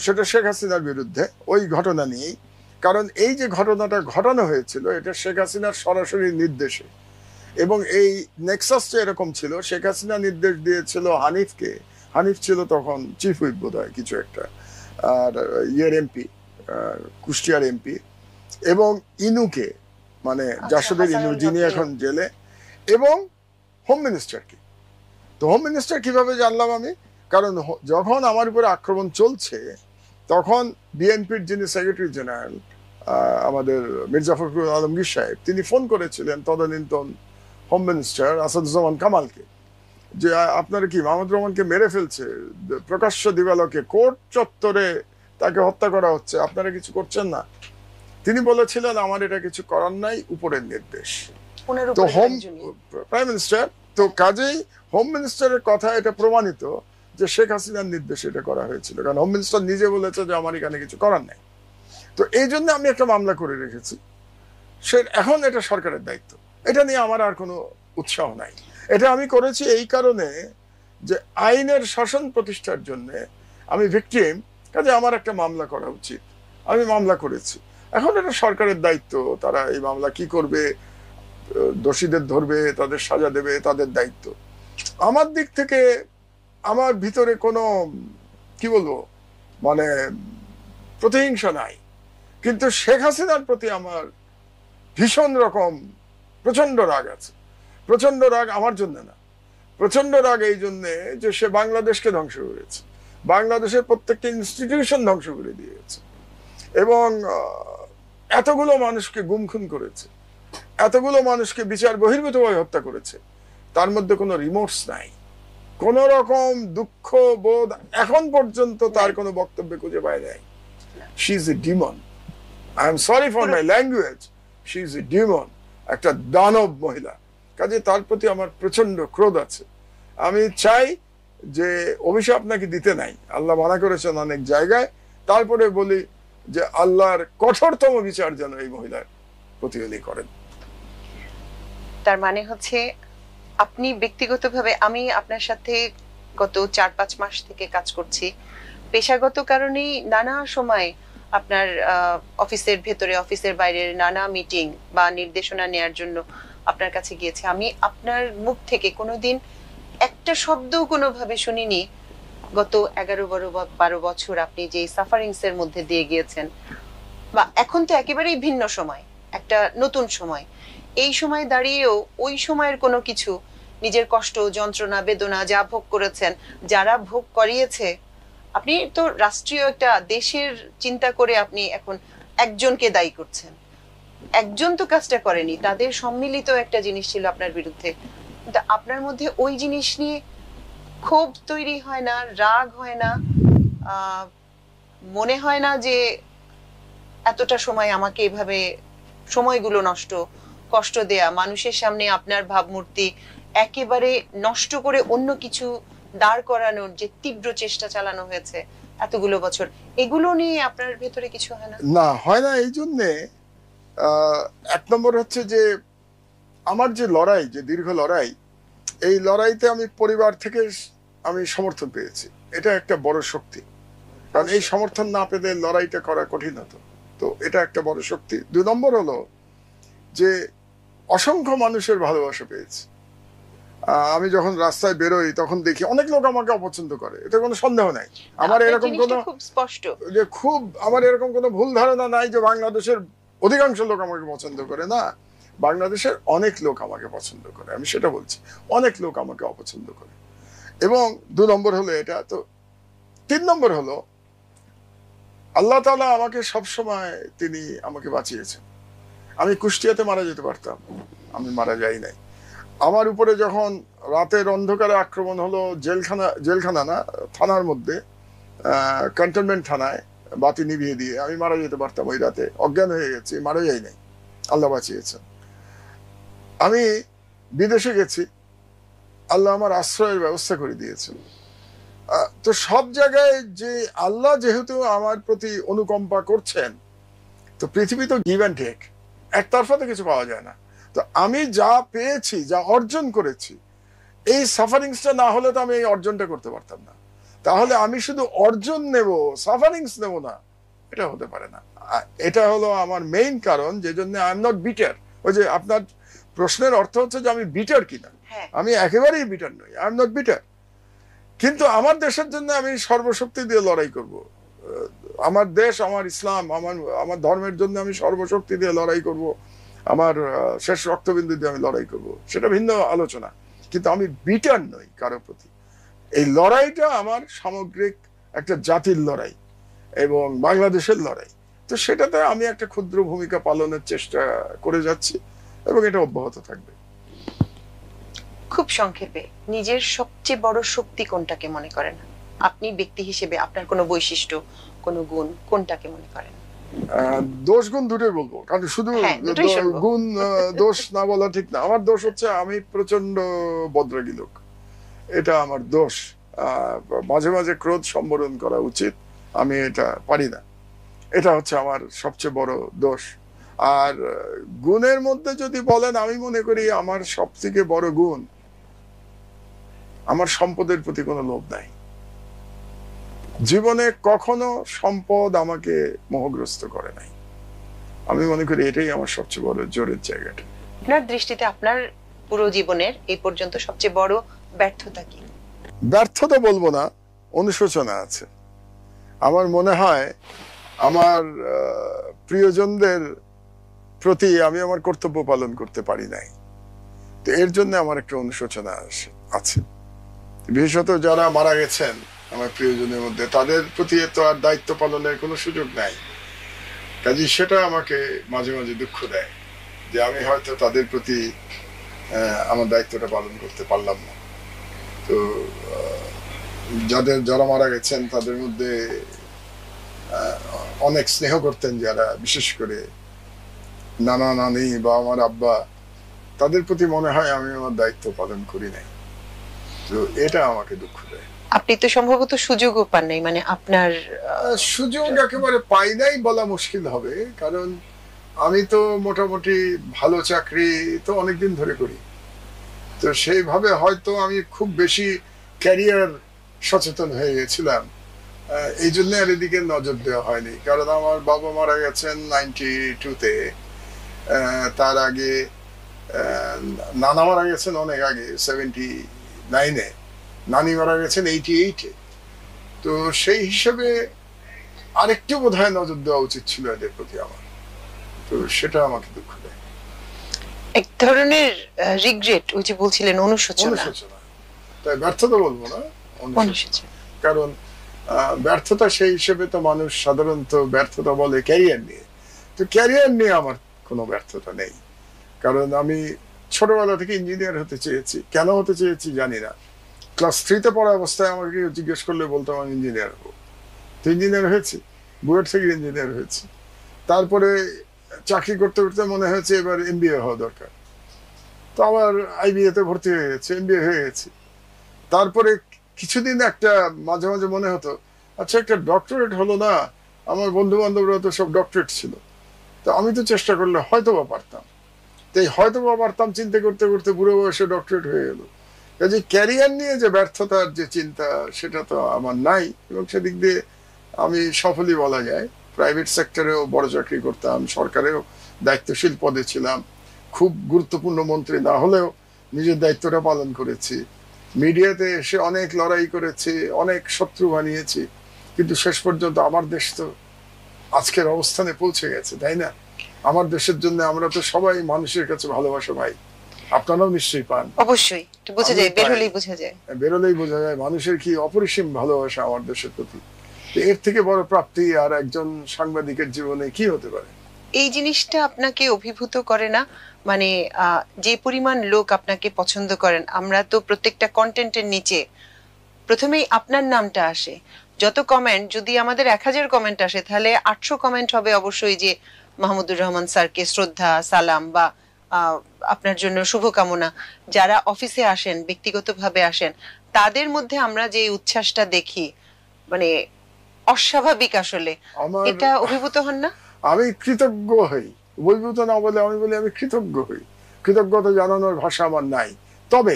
সেটা শেখ হাসিনার বিরুদ্ধে, ওই ঘটনা নিয়েই। কারণ এই যে ঘটনাটা ঘটানো হয়েছিল, এটা শেখ হাসিনার সরাসরি নির্দেশে, এবং এই নেক্সাসটা এরকম ছিল, শেখ হাসিনা নির্দেশ দিয়েছিল হানিফকে, হানিফ ছিল তখন চিফ হুইপ বোধহয় কিছু একটা, আর ইয়ের এমপি, কুষ্টিয়ার এমপি, এবং ইনুকে, মানে জাসদের ইনু, যিনি এখন জেলে, এবং হোম মিনিস্টারকে। তো হোম মিনিস্টার কিভাবে জানলাম আমি? কারণ যখন আমার উপরে আক্রমণ চলছে, তখন বিএনপির যিনি সেক্রেটারি জেনারেল আমাদের মির্জা ফখরুল আলমগীর সাহেব, তিনি ফোন করেছিলেন তদানীন্তন হোম মিনিস্টার আসাদুজ্জামান কামালকে, যে আপনারা কি মাহমুদুর রহমানকে মেরে ফেলছে, প্রকাশ্য দিবালোকে কোর্ট চত্বরে তাকে হত্যা করা হচ্ছে, আপনারা কিছু করছেন না? তিনি বলেছিলেন আমার এটা কিছু করার নাই, উপরের নির্দেশ। তো হোম প্রাইম মিনিস্টার, তো কাজেই হোম মিনিস্টারের কথা এটা প্রমাণিত যে শেখ হাসিনার নির্দেশে এটা করা হয়েছিল, কারণ হোম মিনিস্টার নিজে বলেছে যে আমার এখানে কিছু করার নেই। তো এই জন্য আমি একটা মামলা করে রেখেছি। এখন এটা সরকারের দায়িত্ব, এটা নিয়ে আমার আর কোনো উৎসাহ নাই। এটা আমি করেছি এই কারণে যে আইনের শাসন প্রতিষ্ঠার জন্য আমি ভিকটিম, কাজে আমার একটা মামলা করা উচিত, আমি মামলা করেছি। এখন এটা সরকারের দায়িত্ব, তারা এই মামলা কি করবে, দোষীদের ধরবে, তাদের সাজা দেবে, তাদের দায়িত্ব। আমার দিক থেকে আমার ভিতরে কোনো কি বলবো মানে প্রতিহিংসা নাই, কিন্তু শেখ হাসিনার প্রতি আমার ভীষণ রকম প্রচন্ড রাগ আছে। প্রচন্ড রাগ আমার জন্য না, প্রচন্ড রাগ এই জন্যে যে সে বাংলাদেশকে ধ্বংস করেছে, বাংলাদেশের প্রত্যেকটা ইনস্টিটিউশন ধ্বংস করে দিয়েছে, এবং এতগুলো মানুষকে গুম খুন করেছে, এতগুলো মানুষকে বিচার বহির্ভূতভাবে হত্যা করেছে। তার মধ্যে কোনো রিমোর্স নাই, কোন রকম দুঃখ বোধ এখন পর্যন্ত তার কোনো বক্তব্যে খুঁজে পায় নাই। She is a Demon, I am sorry for my language, she is a Demon, একটা দানব মহিলা। কাজে তার প্রতি আমার প্রচন্ড ক্রোধ আছে। আমি চাই যে অভিশাপ নাকি দিতে নাই, আল্লাহ মানা করেছেন অনেক জায়গায়, তারপরে বলি যে আল্লাহর কঠোরতম বিচার যেন এই মহিলার প্রতি উনি করেন। তার মানে হচ্ছে আপনি ব্যক্তিগতভাবে, আমি আপনার সাথে গত 4-5 মাস থেকে কাজ করছি, পেশাগত কারণেই নানা সময় আপনার অফিসের ভেতরে অফিসের বাইরের নানা মিটিং বা নির্দেশনা নেয়ার জন্য আপনার কাছে গিয়েছি। আমি আপনার মুখ থেকে কোনোদিন একটা শব্দও কোনোভাবে শুনিনি গত 11-12 বছর আপনি যে সাফারিংস এর মধ্যে দিয়ে গিয়েছেন, বা এখন তো একেবারেই ভিন্ন সময়, একটা নতুন সময়। এই সময় দাঁড়িয়েও ওই সময়ের কোনো কিছু, নিজের কষ্ট যন্ত্রণা বেদনা যা ভোগ করেছেন, যারা ভোগ করিয়েছে, আপনি তো রাষ্ট্রীয় একটা দেশের চিন্তা করে আপনি এখন একজনকে দায়ী করছেন। একজন তো কাজটা করেনি, তাদের সম্মিলিত একটা জিনিস ছিল আপনার বিরুদ্ধে। কিন্তু আপনার মধ্যে ওই জিনিস নিয়ে ক্ষোভ তৈরি হয় না, রাগ হয় না, মনে হয় না যে এতটা সময় আমাকে এভাবে সময়গুলো নষ্ট, কষ্ট দেয়া, মানুষের সামনে আপনার ভাবমূর্তি একেবারে নষ্ট করে অন্য কিছু দাঁড় করানোর যে তীব্র চেষ্টা চালানো হয়েছে এতগুলো বছর, এগুলো নিয়ে আপনার ভেতরে কিছু হয় না? না, হয় না। এই জন্যে এক নম্বর হচ্ছে যে আমার যে লড়াই, যে দীর্ঘ লড়াই, এই লড়াইতে আমি পরিবার থেকে আমি সমর্থন পেয়েছি, এটা একটা বড় শক্তি। কারণ এই সমর্থন না পেলে লড়াইটা করা কঠিন হতো, তো এটা একটা বড় শক্তি। 2 নম্বর হলো যে অসংখ্য মানুষের ভালোবাসা পেয়েছি। আমি যখন রাস্তায় বেরোই তখন দেখি অনেক লোক আমাকে অপছন্দ করে, এটা কোনো সন্দেহ নাই। আমার এরকম কোনো খুব স্পষ্ট যে আমার এরকম কোনো ভুল ধারণা নাই যে বাংলাদেশের অধিকাংশ লোক আমাকে পছন্দ করে না। বাংলাদেশের অনেক লোক আমাকে পছন্দ করে, আমি সেটা বলছি, অনেক লোক আমাকে অপছন্দ করে। এবং 2 নম্বর হলো এটা। তো 3 নম্বর হলো আল্লাহ তাআলা আমাকে সবসময় তিনি আমাকে বাঁচিয়েছেন। আমি কুষ্টিয়াতে মারা যেতে পারতাম, আমি মারা যাই নাই। আমার উপরে যখন রাতের অন্ধকারে আক্রমণ হলো, জেলখানা না, থানার মধ্যে, ক্যান্টনমেন্ট থানায় বাতি নিভিয়ে দিয়ে আমি মারা যেতে পারতাম। ওই রাতে অজ্ঞান হয়ে গেছি, মারা যাই নাই, আল্লাহ বাঁচিয়েছেন। আমি বিদেশে গেছি, আল্লাহ আমার আশ্রয়ের ব্যবস্থা করে দিয়েছেন। তো সব জায়গায় যে আল্লাহ যেহেতু আমার প্রতি অনুকম্পা করছেন, তো পৃথিবী তো গিভ অ্যান্ড টেক, একতরফাতে কিছু পাওয়া যায় না। তো আমি যা পেয়েছি, যা অর্জন করেছি, এই সাফারিংসটা না হলে তো আমি এই অর্জনটা করতে পারতাম না। তাহলে আমি শুধু অর্জন নেব, সাফারিংস নেব না, এটা হতে পারে না। এটা হলো আমার মেইন কারণ, যে জন্য আই এম নট বিটার। ওই যে আপনার প্রশ্নের অর্থ হচ্ছে যে আমি বিটার কিনা, আমি একেবারেই বিটার নই, আই এম নট বিটার। কিন্তু আমার দেশের জন্য আমি সর্বশক্তি দিয়ে লড়াই করব। আমার দেশ, আমার ইসলাম, আমার ধর্মের জন্য আমি সর্বশক্তি দিয়ে লড়াই করব, আমার শেষ রক্তবিন্দু দিয়ে আমি লড়াই করব, সেটা ভিন্ন আলোচনা। কিন্তু আমি বিটার নই কারো প্রতি। এই লড়াইটা আমার সামগ্রিক একটা জাতির লড়াই এবং বাংলাদেশের লড়াই। তো সেটাতে আমি একটা ক্ষুদ্র ভূমিকা পালনের চেষ্টা করে যাচ্ছি এবং এটা অব্যাহত থাকবে। খুব সংক্ষেপে, নিজের সবচেয়ে বড় শক্তি কোনটাকে মনে করেন আপনি ব্যক্তি হিসেবে? আপনার কোনো বৈশিষ্ট্য, কোনো গুণ, কোনটাকে মনে করেন? দোষ গুণ দুটোই বলবো, কারণ শুধু গুণ দোষ না বলা ঠিক না। আমার দোষ হচ্ছে আমি প্রচন্ড বদরাগী লোক, এটা আমার দোষ। আহ, মাঝে মাঝে ক্রোধ সম্বরণ করা উচিত, আমি এটা পারি না। এটা হচ্ছে আমার সবচেয়ে বড় দোষ। আর গুণের মধ্যে যদি বলেন, আমি মনে করি আমার সব থেকে বড় গুণ, আমার সম্পদের প্রতি কোনো লোভ নাই। জীবনে কখনো সম্পদ আমাকে মোহগ্রস্ত করে নাই। আমি মনে করি এটাই আমার সবচেয়ে বড় জোরের জায়গাটা। আপনার দৃষ্টিতে আপনার পুরো জীবনের এই পর্যন্ত সবচেয়ে বড় ব্যর্থতা কি? ব্যর্থতা বলবো না, অনুশোচনা আছে। আমার মনে হয় আমার প্রিয়জনদের প্রতি আমি আমার কর্তব্য পালন করতে পারি নাই, তো এর জন্য আমার একটা অনুশোচনা আছে। বিশেষত যারা মারা গেছেন আমার প্রিয়জনের মধ্যে, তাদের প্রতি তো আর দায়িত্ব পালনের কোনো সুযোগ নাই। কাজে সেটা আমাকে মাঝে মাঝে দুঃখ দেয় যে আমি হয়তো তাদের প্রতি আমার দায়িত্বটা পালন করতে পারলাম না। তো যারা মারা গেছেন তাদের মধ্যে অনেক স্নেহ করতেন যারা, বিশেষ করে নানা নানি বা আমার আব্বা, তাদের প্রতি মনে হয় আমি আমার দায়িত্ব পালন করি নাই। তো এটা আমাকে দুঃখ দেয়। আপনি তো সম্ভবত সুযোগও পান নাই, মানে আপনার সুযোগ একেবারে পাই নাই বলা মুশকিল হবে, কারণ আমি তো মোটামুটি ভালো চাকরি তো অনেকদিন ধরে করি। তো সেইভাবে হয়তো আমি খুব বেশি ক্যারিয়ার সচেতন হয়ে গেছিলাম, এই জন্য আর এদিকে নজর দেওয়া হয়নি। কারণ আমার বাবা মারা গেছেন 92-তে, তার আগে নানা মারা গেছেন অনেক আগে 79-এ, নানি মারা গেছেন 88-এ। তো সেই হিসেবে আরেকটু বোধহয় নজর দেওয়া উচিত ছিল এদের প্রতি আমার। তো সেটা আমাকে দুঃখ দেয়। এক ধরনের রিগ্রেট, ওই যে বলছিলেন অনুশোচনা। তাই ব্যর্থতা বলবো না, অনুশোচনা। কারণ ব্যর্থতা সেই হিসেবে তো মানুষ সাধারণত ব্যর্থতা বলে ক্যারিয়ার নিয়ে। তো ক্যারিয়ার নিয়ে আমার কোনো ব্যর্থতা নেই, কারণ আমি ছোটবেলা থেকে ইঞ্জিনিয়ার হতে চেয়েছি। কেন হতে চেয়েছি জানি না। ক্লাস 3-তে পড়া অবস্থায় আমাকে জিজ্ঞেস করলে বলতাম আমি ইঞ্জিনিয়ার হবো। তো ইঞ্জিনিয়ার হয়েছি, বুয়েট থেকে ইঞ্জিনিয়ার হয়েছি। তারপরে চাকরি করতে করতে মনে হয়েছে এবার MBA হওয়া দরকার, তো আবার IBA তে ভর্তি হয়ে গেছে, MBA হয়ে গেছি। তারপরে কিছুদিন একটা মাঝে মাঝে মনে হতো আচ্ছা একটা ডক্টরেট হলো না, আমার বন্ধু বান্ধবরা তো সব ডক্টরেট ছিল, তো আমি তো চেষ্টা করলে হয়তো বা পারতাম। তাই হয়তো বা পারতাম চিন্তা করতে করতে বুড়ো বয়সে ডক্টরেট হয়ে গেল। কাজে ক্যারিয়ার নিয়ে যে ব্যর্থতার যে চিন্তা, সেটা তো আমার নাই, এবং সেদিক দিয়ে আমি সফলই বলা যায়। প্রাইভেট সেক্টরেও বড় চাকরি করতাম, সরকারেও দায়িত্বশীল পদে ছিলাম, খুব গুরুত্বপূর্ণ মন্ত্রী না হলেও নিজের দায়িত্বটা পালন করেছি। মিডিয়াতে এসে অনেক লড়াই করেছি, অনেক শত্রু বানিয়েছি, কিন্তু শেষ পর্যন্ত আমার দেশ তো আজকের অবস্থানে পৌঁছে গেছে, তাই না? আমার দেশের জন্য আমরা তো সবাই মানুষের কাছে ভালোবাসা পাই, আপনারাও নিশ্চয়ই পান। অবশ্যই বোঝা যায়, বেরোলেই বোঝা যায়, বেরোলেই বোঝা যায় মানুষের কি অপরিসীম ভালোবাসা আমার দেশের প্রতি। এর থেকে বড় প্রাপ্তি আর একজন সাংবাদিকের জীবনে কি হতে পারে? এই জিনিসটা আপনাকে অভিভূত করে না? মানে যে পরিমাণ লোক আপনাকে পছন্দ করেন, আমরা তো প্রত্যেকটা কন্টেন্টের নিচে প্রথমেই আপনার নামটা আসে। যত কমেন্ট, যদি আমাদের 1000 কমেন্ট আসে তাহলে 800 কমেন্ট হবে অবশ্যই যে মাহমুদুর রহমান স্যারকে শ্রদ্ধা, সালাম বা আপনার জন্য শুভকামনা। যারা অফিসে আসেন, ব্যক্তিগতভাবে আসেন, তাদের মধ্যে আমরা যে উচ্ছ্বাসটা দেখি, মানে অস্বাভাবিক আসলে। এটা অভিভূত হন না? আমি কৃতজ্ঞ হই, অভিভূত না বলে আমি বলি আমি কৃতজ্ঞ হই। কৃতজ্ঞতা জানানোর ভাষা আমার নাই। তবে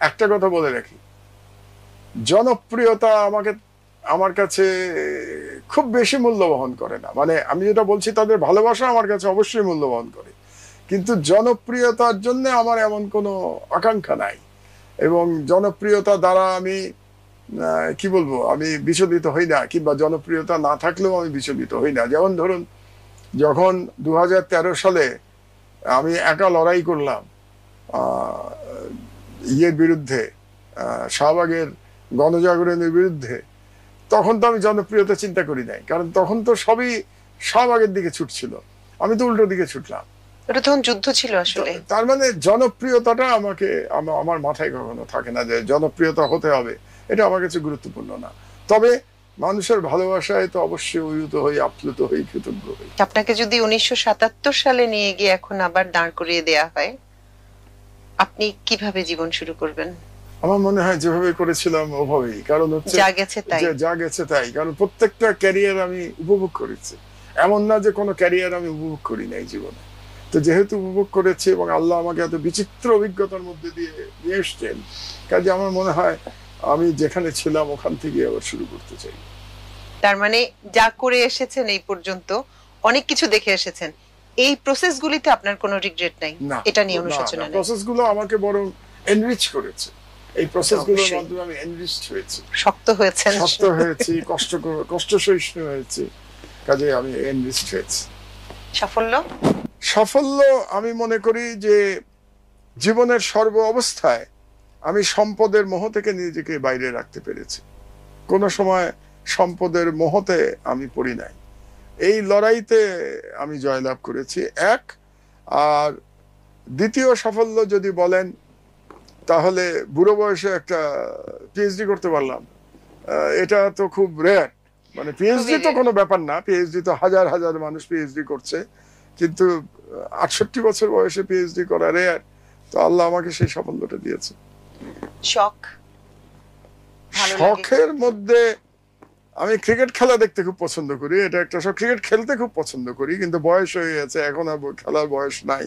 একটা কথা বলে রাখি, জনপ্রিয়তা আমার কাছে খুব বেশি মূল্য বহন করে না। মানে আমি যেটা বলছি, তাদের ভালোবাসা আমার কাছে অবশ্যই মূল্য বহন করে, কিন্তু জনপ্রিয়তার জন্য আমার এমন কোনো আকাঙ্ক্ষা নাই। এবং জনপ্রিয়তা দ্বারা আমি কি বলবো, আমি বিচলিত হই না, কিংবা জনপ্রিয়তা না থাকলেও আমি বিচলিত হই না। যেমন ধরুন, যখন 2013 সালে আমি একা লড়াই করলাম ইয়ের বিরুদ্ধে, শাহবাগের গণজাগরণের বিরুদ্ধে, তখন তো আমি জনপ্রিয়তা চিন্তা করি নাই, কারণ তখন তো সবই শাহবাগের দিকে ছুটছিল, আমি তো উল্টো দিকে ছুটলাম। এটা তখন যুদ্ধ ছিল আসলে। তার মানে জনপ্রিয়তাটা আমার মাথায় কখনো থাকে না যে জনপ্রিয়তা হতে হবে, এটা আমার কাছে গুরুত্বপূর্ণ না। তবে মানুষের ভালোবাসায় তো অবশ্যই অভিভূত হই, আপ্লুত হই, কৃতজ্ঞ হই। আপনাকে যদি 1977 সালে নিয়ে গিয়ে এখন আবার দাঁড় করিয়ে দেয়া হয়, আপনি কিভাবে জীবন শুরু করবেন? আমার মনে হয় যেভাবে করেছিলাম ওভাবেই, কারণ হচ্ছে যা গেছে তাই। যা গেছে তাই, কারণ প্রত্যেকটা ক্যারিয়ার আমি উপভোগ করেছি, এমন না যে কোনো ক্যারিয়ার আমি উপভোগ করি নাই জীবনে। তো যেহেতু উপভোগ করেছি এবং আল্লাহ আমাকে এত বিচিত্র অভিজ্ঞতার মধ্যে দিয়ে নিয়ে এসছেন, কাজে আমার মনে হয় আমি যেখানে ছিলাম ওখান থেকে আবার শুরু করতে চাই। তার মানে যা করে এসেছেন এই পর্যন্ত, অনেক কিছু দেখে এসেছেন, এই প্রসেসগুলিতে আপনার কোনো রিগ্রেট নাই, না, এটা নিয়ে অনুশোচনা নেই? প্রসেসগুলো আমাকে বরং এনরিচ করেছে। এই প্রসেসগুলোর মাধ্যমে আমি এনরিচড হয়েছি, শক্ত হয়েছেন, শক্ত হয়েছি, কষ্ট সহিষ্ণু হয়েছি, কাজে আমি এনরিচড হয়েছি। সাফল্য আমি মনে করি যে জীবনের সর্ব অবস্থায় আমি সম্পদের মোহ থেকে নিজেকে বাইরে রাখতে পেরেছি, কোন সময় সম্পদের মোহতে আমি পড়ি নাই। এই লড়াইতে আমি জয়লাভ করেছি এক। আর দ্বিতীয় সাফল্য যদি বলেন তাহলে বুড়ো বয়সে একটা পিএইচডি করতে পারলাম, এটা তো খুব রেয়ার। মানে পিএইচডি তো কোনো ব্যাপার না, পিএইচডি তো হাজার হাজার মানুষ পিএইচডি করছে, কিন্তু 68 বছর বয়সে পিএইচডি করা রেয়ার। তো আল্লাহ আমাকে সেই সাফল্যটা দিয়েছে। শখের মধ্যে আমি ক্রিকেট খেলা দেখতে খুব পছন্দ করি, এটা একটা শখ। ক্রিকেট খেলতে খুব পছন্দ করি, কিন্তু বয়স হয়ে গেছে, এখন আর খেলার বয়স নাই,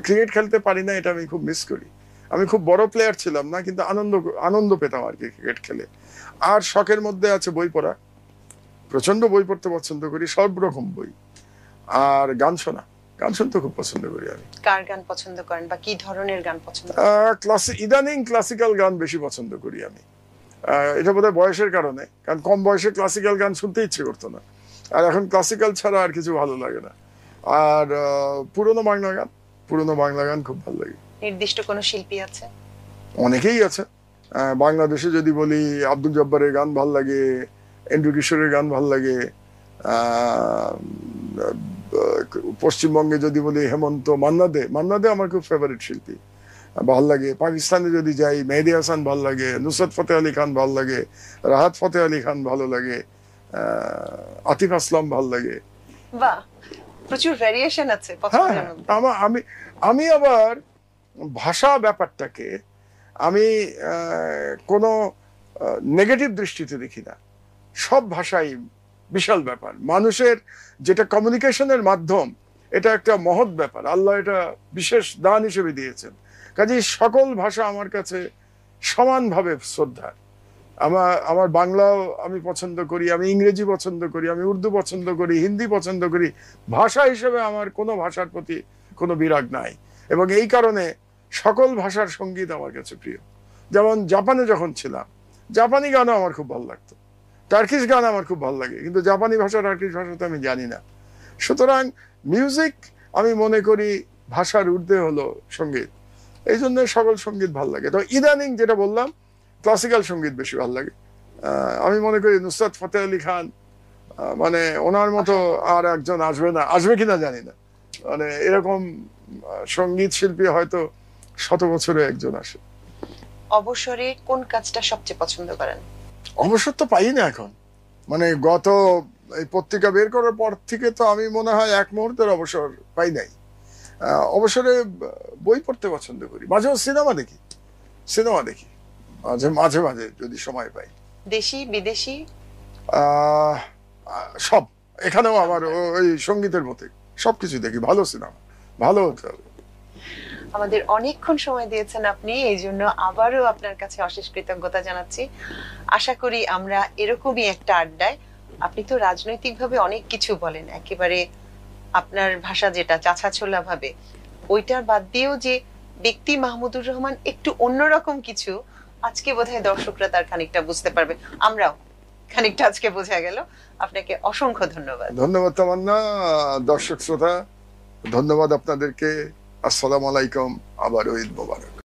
ক্রিকেট খেলতে পারি না, এটা আমি খুব মিস করি। আমি খুব বড় প্লেয়ার ছিলাম না, কিন্তু আনন্দ পেতাম আর কি ক্রিকেট খেলে। আর শখের মধ্যে আছে বই পড়া, প্রচন্ড বই পড়তে পছন্দ করি, সব রকম বই। আর গান শোনা, গান শুনতে খুব পছন্দ করি আমি। কার গান পছন্দ করেন বা কি ধরনের গান পছন্দ? ইদানিং ক্লাসিক্যাল গান বেশি পছন্দ করি আমি। এটা বোধহয় বয়সের কারণে, কারণ কম বয়সে ক্লাসিক্যাল গান শুনতে ইচ্ছে করতো না, আর এখন ক্লাসিক্যাল ছাড়া আর কিছু ভালো লাগে না। আর পুরোনো বাংলা গান খুব ভালো লাগে। নির্দিষ্ট কোনো শিল্পী আছে? অনেকেই আছে। বাংলাদেশে যদি বলি আব্দুল জব্বারের গান ভাল লাগে, এন্ড্রু কিশোরের গান ভাল লাগে। পশ্চিমবঙ্গে যদি বলি হেমন্ত, মান্না দে আমার খুব ফেভারিট শিল্পী, ভাল লাগে। পাকিস্তানে যদি যাই মেহেদী হাসান ভাল লাগে, নুসরত ফতেহ আলী খান ভাল লাগে, রাহাত ফতেহ আলী খান ভালো লাগে, আতিফ আসলাম ভাল লাগে। বাহ, প্রচুর ভ্যারিয়েশন আছে পছন্দের মধ্যে। আমি আবার ভাষা ব্যাপারটাকে আমি কোনো নেগেটিভ দৃষ্টিতে দেখি না। সব ভাষাই বিশাল ব্যাপার, মানুষের যেটা কমিউনিকেশনের মাধ্যম, এটা একটা মহৎ ব্যাপার, আল্লাহ এটা বিশেষ দান হিসেবে দিয়েছেন। কাজেই সকল ভাষা আমার কাছে সমানভাবে শ্রদ্ধা। আমার বাংলাও আমি পছন্দ করি, আমি ইংরেজি পছন্দ করি, আমি উর্দু পছন্দ করি, হিন্দি পছন্দ করি। ভাষা হিসেবে আমার কোনো ভাষার প্রতি কোনো বিরাগ নাই, এবং এই কারণে সকল ভাষার সঙ্গীত আমার কাছে প্রিয়। যেমন জাপানে যখন ছিলাম, জাপানি গানও আমার খুব ভালো লাগতো, টার্কিশ গান আমার খুব ভালো লাগে, কিন্তু জাপানি ভাষা টার্কিশ ভাষা তো আমি জানি না। সুতরাং মিউজিক আমি মনে করি ভাষার ঊর্ধ্বে হলো সঙ্গীত, এই জন্য সকল সঙ্গীত ভালো লাগে। তো ইদানিং যেটা বললাম, ক্লাসিক্যাল সঙ্গীত বেশি ভালো লাগে। আমি মনে করি নুসরত ফতেহ আলী খান, মানে ওনার মতো আর একজন আসবে কিনা জানি না, মানে এরকম সঙ্গীত শিল্পী হয়তো 100 বছরে একজন আসে। অবসরে কোন কাজটা সবচেয়ে পছন্দ করেন? অবসর তো পাই না এখন, মানে গত এই পত্রিকা বের করার পর থেকে তো আমি মনে হয় এক মুহূর্তের অবসর পাই নাই। অবসরে বই পড়তে পছন্দ করি, মাঝে সিনেমা দেখি মাঝে মাঝে যদি সময় পাই। দেশি বিদেশি সব, এখানেও আমার ওই সঙ্গীতের মতে সবকিছু দেখি। ভালো সিনেমা ভালো হতে হবে। আমাদের অনেকক্ষণ সময় দিয়েছেন আপনি, এই জন্য আবারও আপনার কাছে অশেষ কৃতজ্ঞতা জানাচ্ছি। আশা করি আমরা এরকমই একটা আড্ডায়, আপনি তো রাজনৈতিকভাবে অনেক কিছু বলেন, একেবারে আপনার ভাষা যেটা চাছাছোলা ভাবে, ওইটার বাদ দিয়েও যে ব্যক্তি মাহমুদুর রহমান একটু অন্যরকম কিছু, আজকে বোধহয় দর্শকরা তার খানিকটা বুঝতে পারবে, আমরাও খানিকটা আজকে বোঝা গেল। আপনাকে অসংখ্য ধন্যবাদ। ধন্যবাদ তামান্না। দর্শক শ্রোতা, ধন্যবাদ আপনাদেরকে। আসসালামু আলাইকুম, আবার ঈদ মোবারক।